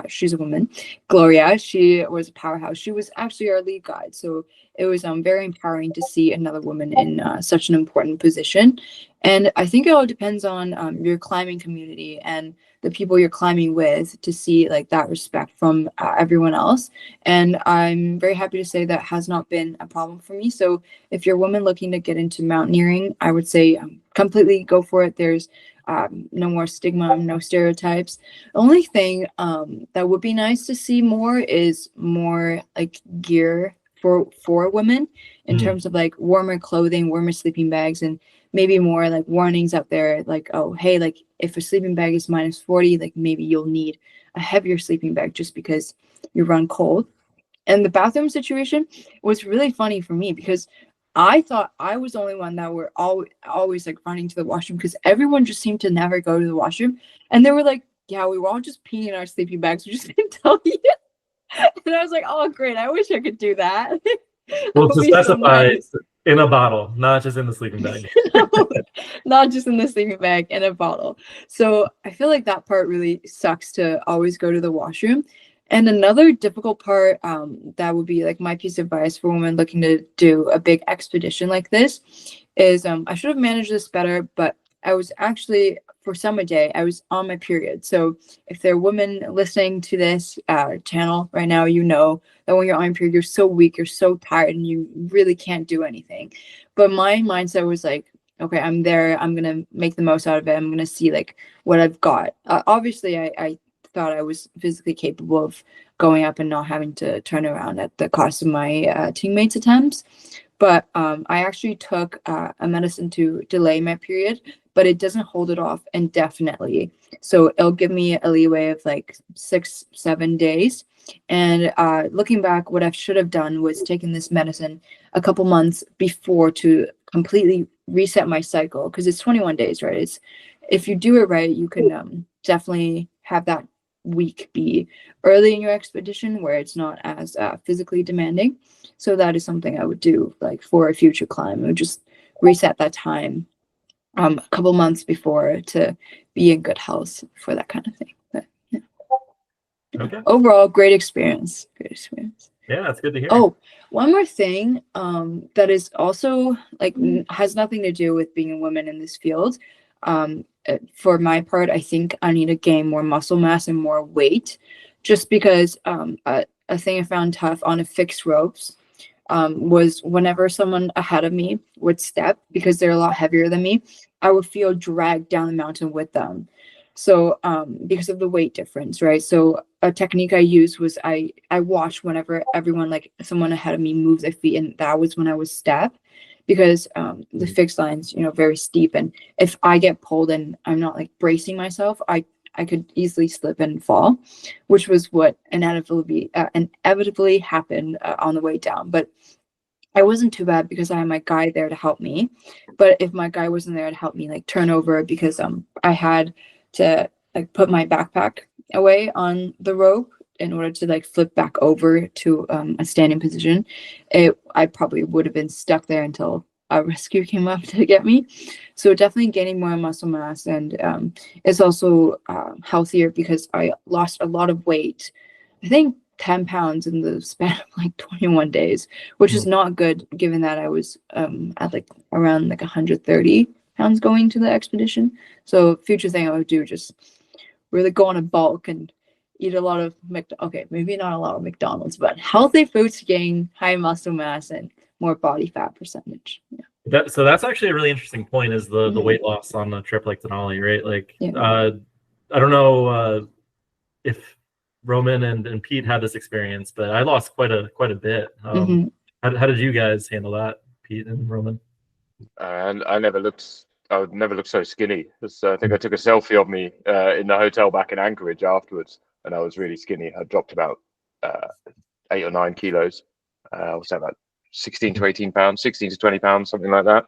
she's a woman, Gloria. She was a powerhouse. She was actually our lead guide. So it was very empowering to see another woman in such an important position. And I think it all depends on your climbing community and the people you're climbing with to see like that respect from everyone else. And I'm very happy to say that has not been a problem for me. So if you're a woman looking to get into mountaineering, I would say completely go for it. There's no more stigma, no stereotypes. The only thing that would be nice to see more is more like gear for women in terms of like warmer clothing, warmer sleeping bags, and maybe more like warnings out there like, oh, hey, like if a sleeping bag is -40, like maybe you'll need a heavier sleeping bag just because you run cold. And the bathroom situation was really funny for me because I thought I was the only one that were always like running to the washroom, because everyone just seemed to never go to the washroom. And they were like, yeah, we were all just peeing in our sleeping bags. We just didn't tell you. And I was like, oh, great. I wish I could do that. Well, That to would be so specify, nice. in a bottle, not just in the sleeping bag. No, not just in the sleeping bag, in a bottle. So I feel like that part really sucks, to always go to the washroom. And another difficult part, that would be like my piece of advice for women looking to do a big expedition like this, is I should have managed this better, but I was actually, for summer day, I was on my period. So if there are women listening to this channel right now, you know that when you're on your period, you're so weak, you're so tired, and you really can't do anything. But my mindset was like, okay, I'm there, I'm gonna make the most out of it, I'm gonna see like what I've got. Obviously, I thought I was physically capable of going up and not having to turn around at the cost of my teammates' attempts. But I actually took a medicine to delay my period, but it doesn't hold it off indefinitely. So it'll give me a leeway of like 6-7 days. And looking back, what I should have done was taken this medicine a couple months before to completely reset my cycle, because it's 21 days, right? It's, if you do it right, you can definitely have that week be early in your expedition where it's not as physically demanding. So that is something I would do, like for a future climb. I would just reset that time a couple months before to be in good health for that kind of thing. But yeah. Okay. Overall, great experience. Great experience. Yeah, that's good to hear. Oh, one more thing that is also like has nothing to do with being a woman in this field. For my part, I think I need to gain more muscle mass and more weight, just because a thing I found tough on a fixed ropes was whenever someone ahead of me would step, because they're a lot heavier than me, I would feel dragged down the mountain with them. So because of the weight difference, right? So a technique I used was I watched whenever everyone, like someone ahead of me, moved their feet, and that was when I would step, because the fixed line's, you know, very steep, and if I get pulled and I'm not like bracing myself, I could easily slip and fall, which was what inevitably happened on the way down. But I wasn't too bad because I had my guide there to help me. But if my guy wasn't there to help me like turn over, because I had to like put my backpack away on the rope in order to like flip back over to a standing position, I probably would have been stuck there until a rescue came up to get me. So definitely gaining more muscle mass, and it's also healthier because I lost a lot of weight. I think 10 pounds in the span of like 21 days, which is not good given that I was at like around like 130 pounds going to the expedition. So future thing I would do, just really go on a bulk and eat a lot of maybe not a lot of McDonald's, but healthy foods to gain high muscle mass and more body fat percentage. Yeah. So that's actually a really interesting point, is the weight loss on a trip like Denali, right? Like I don't know if Roman and Pete had this experience, but I lost quite a bit. How did you guys handle that, Pete and Roman? And I would never look so skinny. I think I took a selfie of me in the hotel back in Anchorage afterwards, and I was really skinny. I dropped about 8 or 9 kilos. I was about 16 to 18 pounds, 16 to 20 pounds, something like that.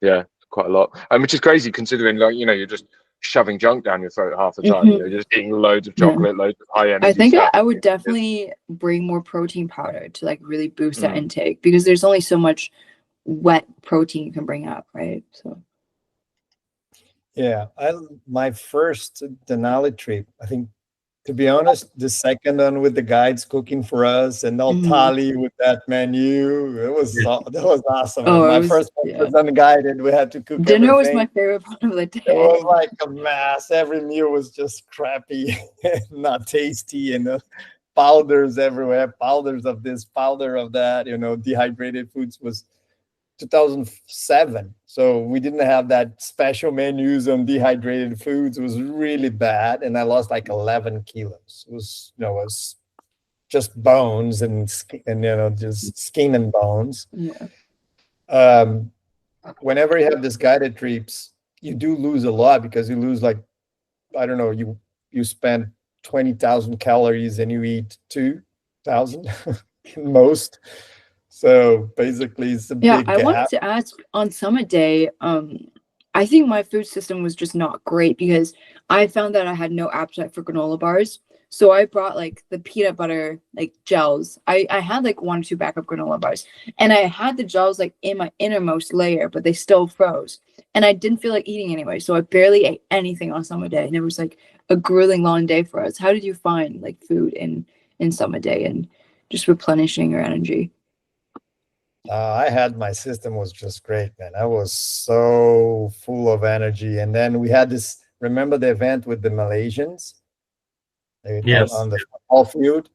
Yeah, quite a lot. Which is crazy considering, like, you know, you're just shoving junk down your throat half the time. You're just eating loads of chocolate, loads of high energy. I think I would definitely bring more protein powder to like really boost that intake, because there's only so much wet protein you can bring up, right? So yeah, my first Denali trip, I think, to be honest, the second one with the guides cooking for us and all tally with that menu, that was awesome. My first one was unguided. We had to cook dinner everything. was my favorite part of the day. It was like a mess. Every meal was just crappy, not tasty, and powders everywhere. Powders of this, powder of that. You know, dehydrated foods was 2007, so we didn't have that special menus on dehydrated foods. It was really bad, and I lost like 11 kilos. It was just bones and just skin and bones. Whenever you have these guided trips, you do lose a lot, because you lose, like, I don't know, you spend 20,000 calories and you eat 2,000 most. So basically, it's a Yeah, big I wanted gap. to ask on summit day, I think my food system was just not great because I found that I had no appetite for granola bars. So I brought like the peanut butter like gels. I had like 1 or 2 backup granola bars and I had the gels like in my innermost layer, but they still froze. And I didn't feel like eating anyway. So I barely ate anything on summit day. And it was like a grueling long day for us. How did you find like food in summit day and just replenishing your energy? I had my system was just great, man. I was so full of energy. And then we had this, remember the event with the Malaysians Yes. on the football field?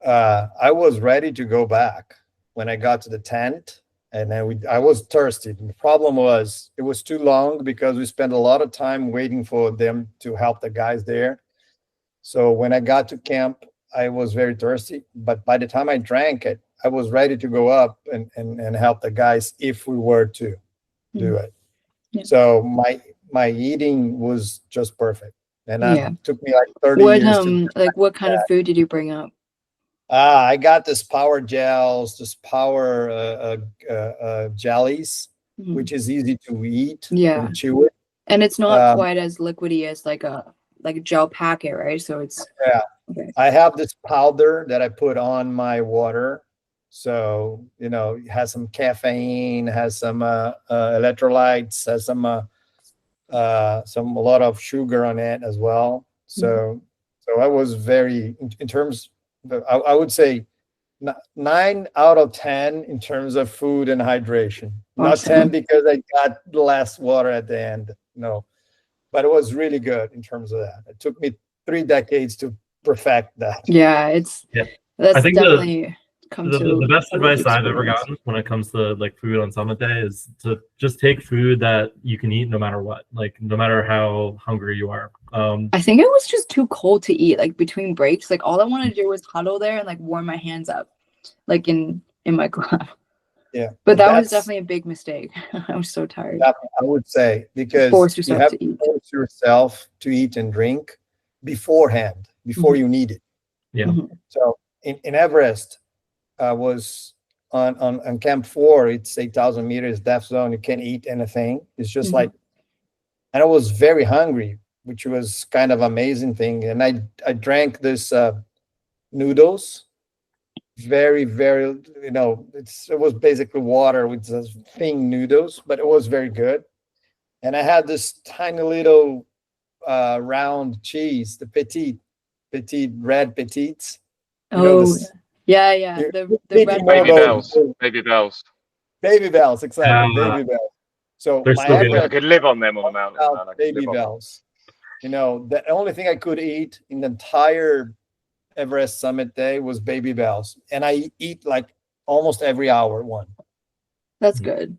I was ready to go back when I got to the tent. And then I was thirsty. The problem was it was too long because we spent a lot of time waiting for them to help the guys there. So when I got to camp, I was very thirsty. But by the time I drank it, I was ready to go up and help the guys if we were to do it. Yeah. So my eating was just perfect. And Yeah. that took me like 30 What years to like what kind of food did you bring up? I got this power gels, this power jellies, Mhm. which is easy to eat Yeah. and chew it. And it's not Um, quite as liquidy as like a gel packet, right? So it's Yeah. okay. I have this powder that I put on my water. So, it has some caffeine, has some electrolytes, has a lot of sugar on it as well. So I was very, in terms, I would say 9 out of 10 in terms of food and hydration. Not Awesome. 10 because I got less water at the end. No, but it was really good in terms of that. It took me 3 decades to perfect that. Yeah, it's Yeah. that's I think definitely come the to best advice I've ever experience. gotten when it comes to like food on summit day is to just take food that you can eat no matter what, like no matter how hungry you are. I think it was just too cold to eat like between breaks. Like all I wanted to do was huddle there and like warm my hands up, like in my club. Yeah. But that was That's definitely a big mistake. I was so tired. that I would say, because Force you yourself have to to eat. force yourself to eat and drink beforehand, before you need it. Yeah. Mhm. So in Everest, I was on Camp 4. It's 8,000 meters depth zone. You can't eat anything. It's just Mhm. like, and I was very hungry, which was kind of amazing thing. And I drank this noodles, very, very, it was basically water with this thin noodles, but it was very good. And I had this tiny little round cheese, the petite red petites. Oh This. yeah. The red Speaking of Baby bars. bells, baby bells. baby bells, exactly, Uh, baby bells. So they're my so good. I Everest could live on them on the mountain, without man. I could baby live on them. bells. The only thing I could eat in the entire Everest summit day was baby bells, and I eat like almost every hour one. That's good.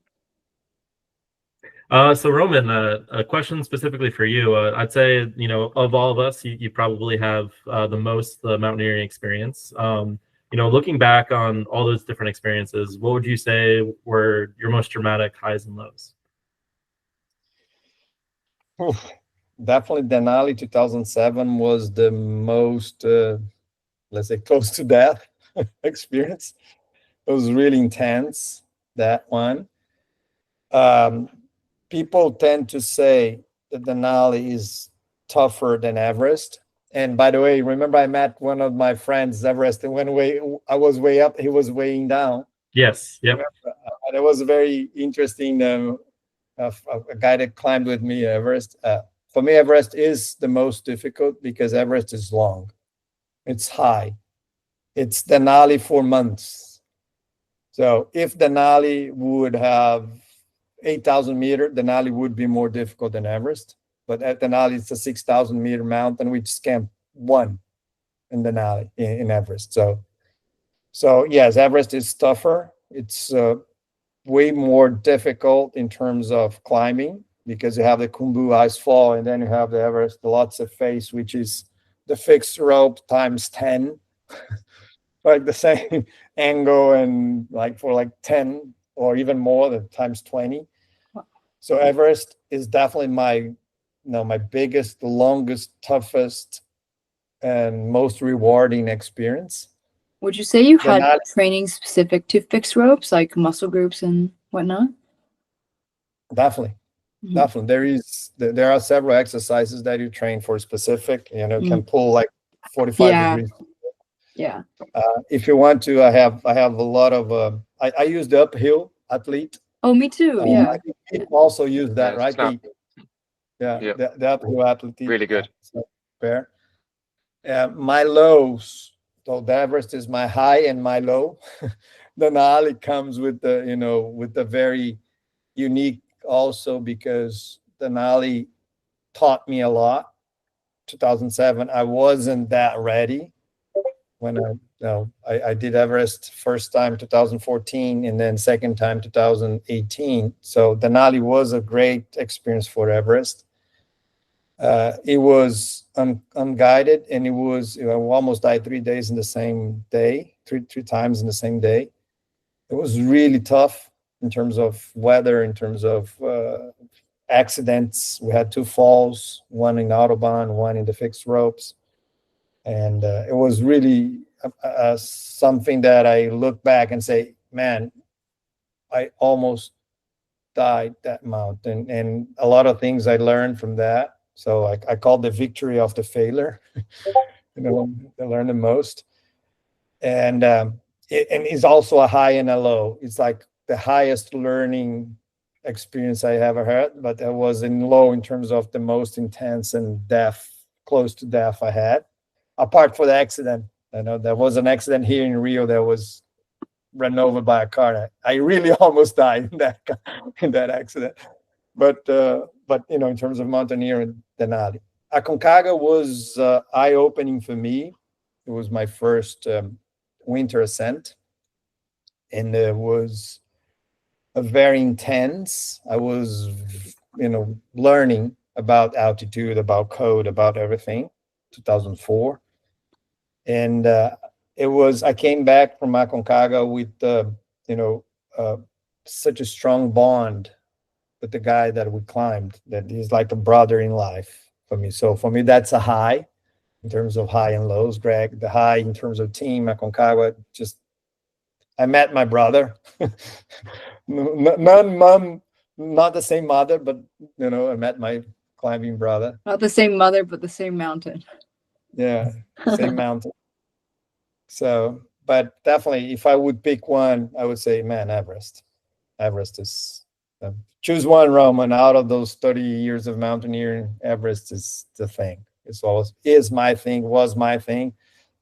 So Roman, a question specifically for you. I'd say, of all of us, you probably have the most mountaineering experience. Looking back on all those different experiences, what would you say were your most dramatic highs and lows? Oof. Definitely Denali 2007 was the most, let's say, close to death experience. It was really intense, that one. Um, People tend to say that Denali is tougher than Everest. And by the way, remember I met one of my friends, Everest, and I was way up, he was weighing down. Yes. Yep. And it was a very interesting, a guy that climbed with me, Everest. For me, Everest is the most difficult because Everest is long. It's high. It's Denali for months. So if Denali would have 8,000 meter, Denali would be more difficult than Everest. But at Denali, it's a 6,000 meter mountain. We just camped one in Denali in Everest. So yes, Everest is tougher. It's way more difficult in terms of climbing because you have the Khumbu ice fall and then you have the Everest, the Lhotse face, which is the fixed rope times 10, like the same angle and like for like 10 or even more than times 20. So Everest is definitely my biggest, longest, toughest, and most rewarding experience. Would you say you had Denali, training specific to fixed ropes, like muscle groups and whatnot? definitely. Mhm. Definitely. There are several exercises that you train for specific, can pull like 45 Yeah. degrees. Yeah. If you want to, I have a lot of, I use the uphill athlete. Oh, me too. I Yeah. think people also use that, Yeah, right, snap. Pete? Yeah, Yeah. the uphill athlete. Really good. So fair. My lows, so the Everest is my high and my low. Denali comes with with the very unique also, because Denali taught me a lot. 2007, I wasn't that ready when I did Everest first time 2014 and then second time 2018. So Denali was a great experience for Everest. It was unguided, and it was, we almost died 3 days in the same day, three times in the same day. It was really tough in terms of weather, in terms of accidents. We had 2 falls, one in Autobahn, one in the fixed ropes. And it was really something that I look back and say, man, I almost died that mountain. And a lot of things I learned from that. So I call the victory of the failure, I learned the most. And it's also a high and a low. It's like the highest learning experience I ever had, but I was in low in terms of the most intense and close to death I had. Apart from the accident, there was an accident here in Rio that was run over by a car. I really almost died in that accident. But in terms of mountaineering, Denali, Aconcagua was eye-opening for me. It was my first winter ascent, and it was a very intense. I was, learning about altitude, about code, about everything. 2004, and I came back from Aconcagua with such a strong bond with the guy that we climbed, that he's like a brother in life for me. So for me, that's a high in terms of high and lows, Greg. The high in terms of team Aconcagua, just I met my brother. Mom, not the same mother, but I met my climbing brother. Not the same mother, but the same mountain. Yeah, same mountain. So, but definitely, if I would pick one, I would say, man, Everest. Everest is choose one, Roman. Out of those 30 years of mountaineering, Everest is the thing. It's always is my thing, was my thing.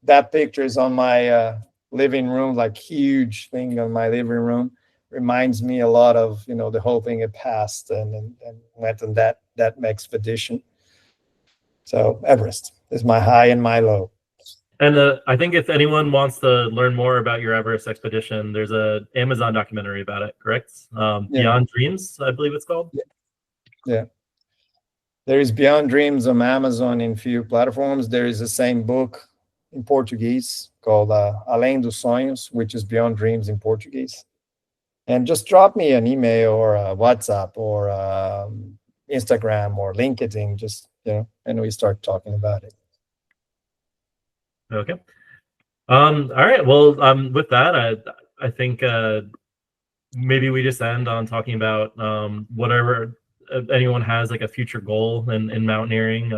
That picture is on my living room, like huge thing on my living room. Reminds me a lot of the whole thing had passed and went on that expedition. So Everest is my high and my low. And I think if anyone wants to learn more about your Everest expedition, there's a Amazon documentary about it, correct? Beyond Dreams, I believe it's called. Yeah. There is Beyond Dreams on Amazon in few platforms. There is the same book in Portuguese called Além dos Sonhos, which is Beyond Dreams in Portuguese. And just drop me an email or a WhatsApp or Instagram or LinkedIn, just, and we start talking about it. Okay. All right. Well, with that, I think maybe we just end on talking about whatever anyone has like a future goal in mountaineering,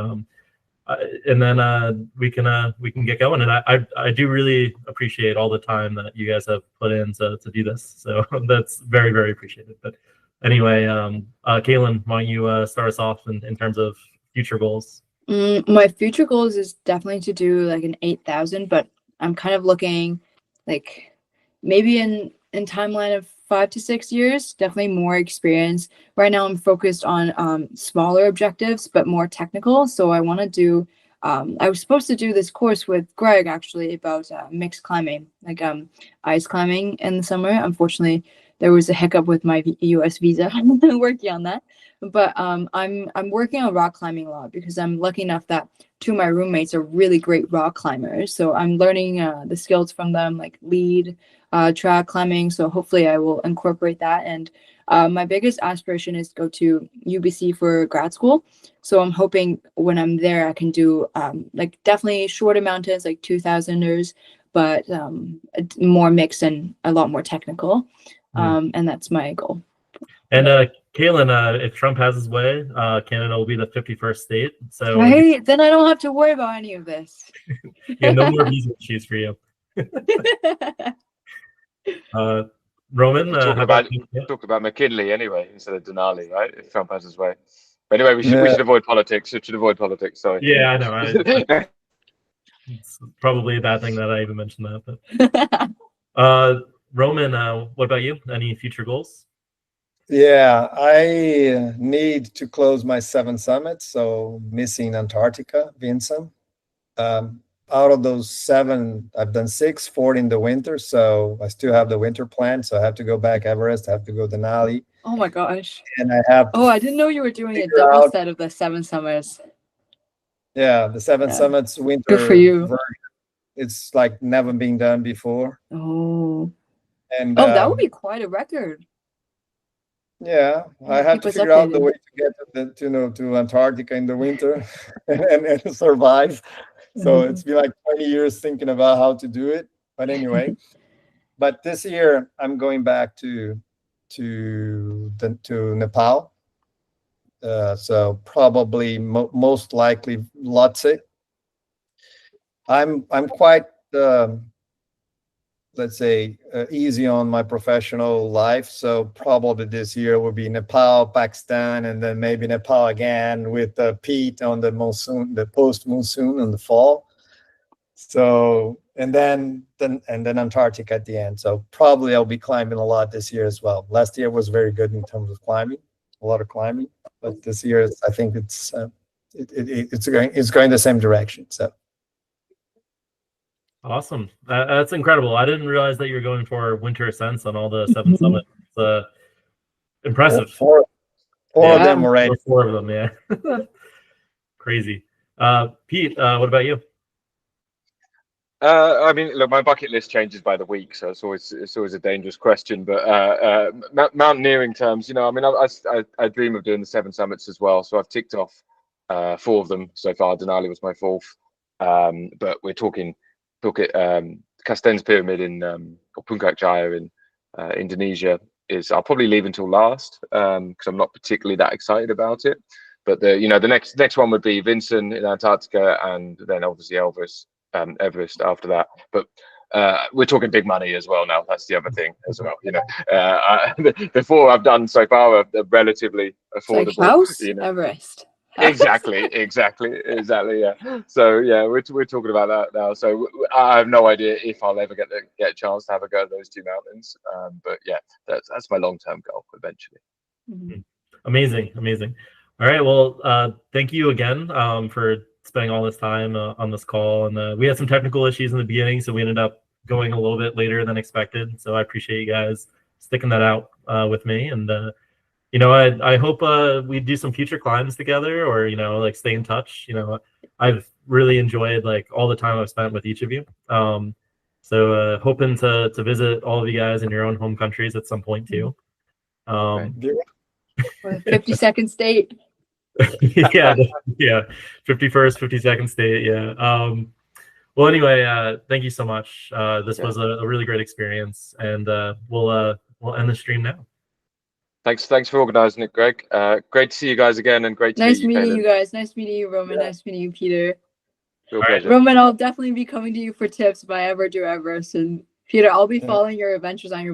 and then we can get going. And I do really appreciate all the time that you guys have put in to do this. So that's very, very appreciated. But anyway, Cailyn, why don't you start us off in terms of future goals? My future goals is definitely to do like an 8,000, but I'm kind of looking like maybe in timeline of 5 to 6 years, definitely more experience. Right now I'm focused on smaller objectives, but more technical. So I want to do, I was supposed to do this course with Greg actually about mixed climbing, like ice climbing in the summer. Unfortunately, there was a hiccup with my US visa. I'm working on that. But I'm working on rock climbing a lot because I'm lucky enough that 2 of my roommates are really great rock climbers. So I'm learning the skills from them, like lead, track climbing. So hopefully I will incorporate that. And my biggest aspiration is to go to UBC for grad school. So I'm hoping when I'm there, I can do like definitely shorter mountains, like 2,000ers, but more mixed and a lot more technical. And that's my goal. And Cailyn, if Trump has his way, Canada will be the 51st state. So right, then I don't have to worry about any of this. yeah, no more visa issues for you. Roman, Talk about McKinley anyway instead of Denali, right? If Trump has his way. But anyway, we should avoid politics. We should avoid politics. Sorry. Yeah, I know. It's probably a bad thing that I even mentioned that. But Roman, what about you? Any future goals? Yeah, I need to close my 7 summits, so missing Antarctica, Vincent. Out of those 7, I've done 6, 4 in the winter, so I still have the winter plan. So I have to go back Everest, I have to go Denali. Oh my gosh. And I have I didn't know you were doing a double set of the 7 summers. Yeah, the 7 summits winter Good for you. version. It's like never been done before. Oh. And that would be quite a record. Yeah, I have to figure out the way to get to Antarctica in the winter and survive. So it's been like 20 years thinking about how to do it. But anyway, but this year I'm going back to Nepal. So probably most likely Lhotse. I'm quite let's say easy on my professional life, so probably this year will be Nepal, Pakistan, and then maybe Nepal again with Pete on the monsoon, the post monsoon in the fall. So and then Antarctica at the end. So probably I'll be climbing a lot this year as well. Last year was very good in terms of climbing, a lot of climbing, but this year I think it's going the same direction. So. Awesome. That's incredible. I didn't realize that you were going for winter ascents on all the 7 summits. Impressive. Four of them already. 4 of them, yeah. Crazy. Pete, what about you? I mean, look, my bucket list changes by the week, so it's always a dangerous question. But mountaineering terms, I mean, I dream of doing the 7 summits as well. So I've ticked off 4 of them so far. Denali was my 4th, but we're talking Casten's Pyramid in or Puncak Jaya in Indonesia I'll probably leave until last because I'm not particularly that excited about it. But the next one would be Vincent in Antarctica, and then obviously Everest after that. But we're talking big money as well now. That's the other thing as well. The 4 I've done so far are relatively affordable. Like house, Everest. Exactly. Yeah. So yeah, we're talking about that now. So I have no idea if I'll ever get a chance to have a go at those 2 mountains. But yeah, that's my long-term goal eventually. Amazing. All right. Well, thank you again for spending all this time on this call. And we had some technical issues in the beginning, so we ended up going a little bit later than expected. So I appreciate you guys sticking that out with me. And I hope we do some future climbs together, or like stay in touch. I've really enjoyed like all the time I've spent with each of you. So hoping to visit all of you guys in your own home countries at some point too. 52nd state. yeah 51st 52nd state. Well, anyway, thank you so much. This was a really great experience, and we'll end the stream now. Thanks for organizing it, Greg. Great to see you guys again, and great to nice meet you, meeting Cailyn. you guys. Nice meeting you, Roman. Nice meeting you, Peter. Real pleasure. Roman, I'll definitely be coming to you for tips if I ever do Everest, and Peter, I'll be following your adventures on your blog.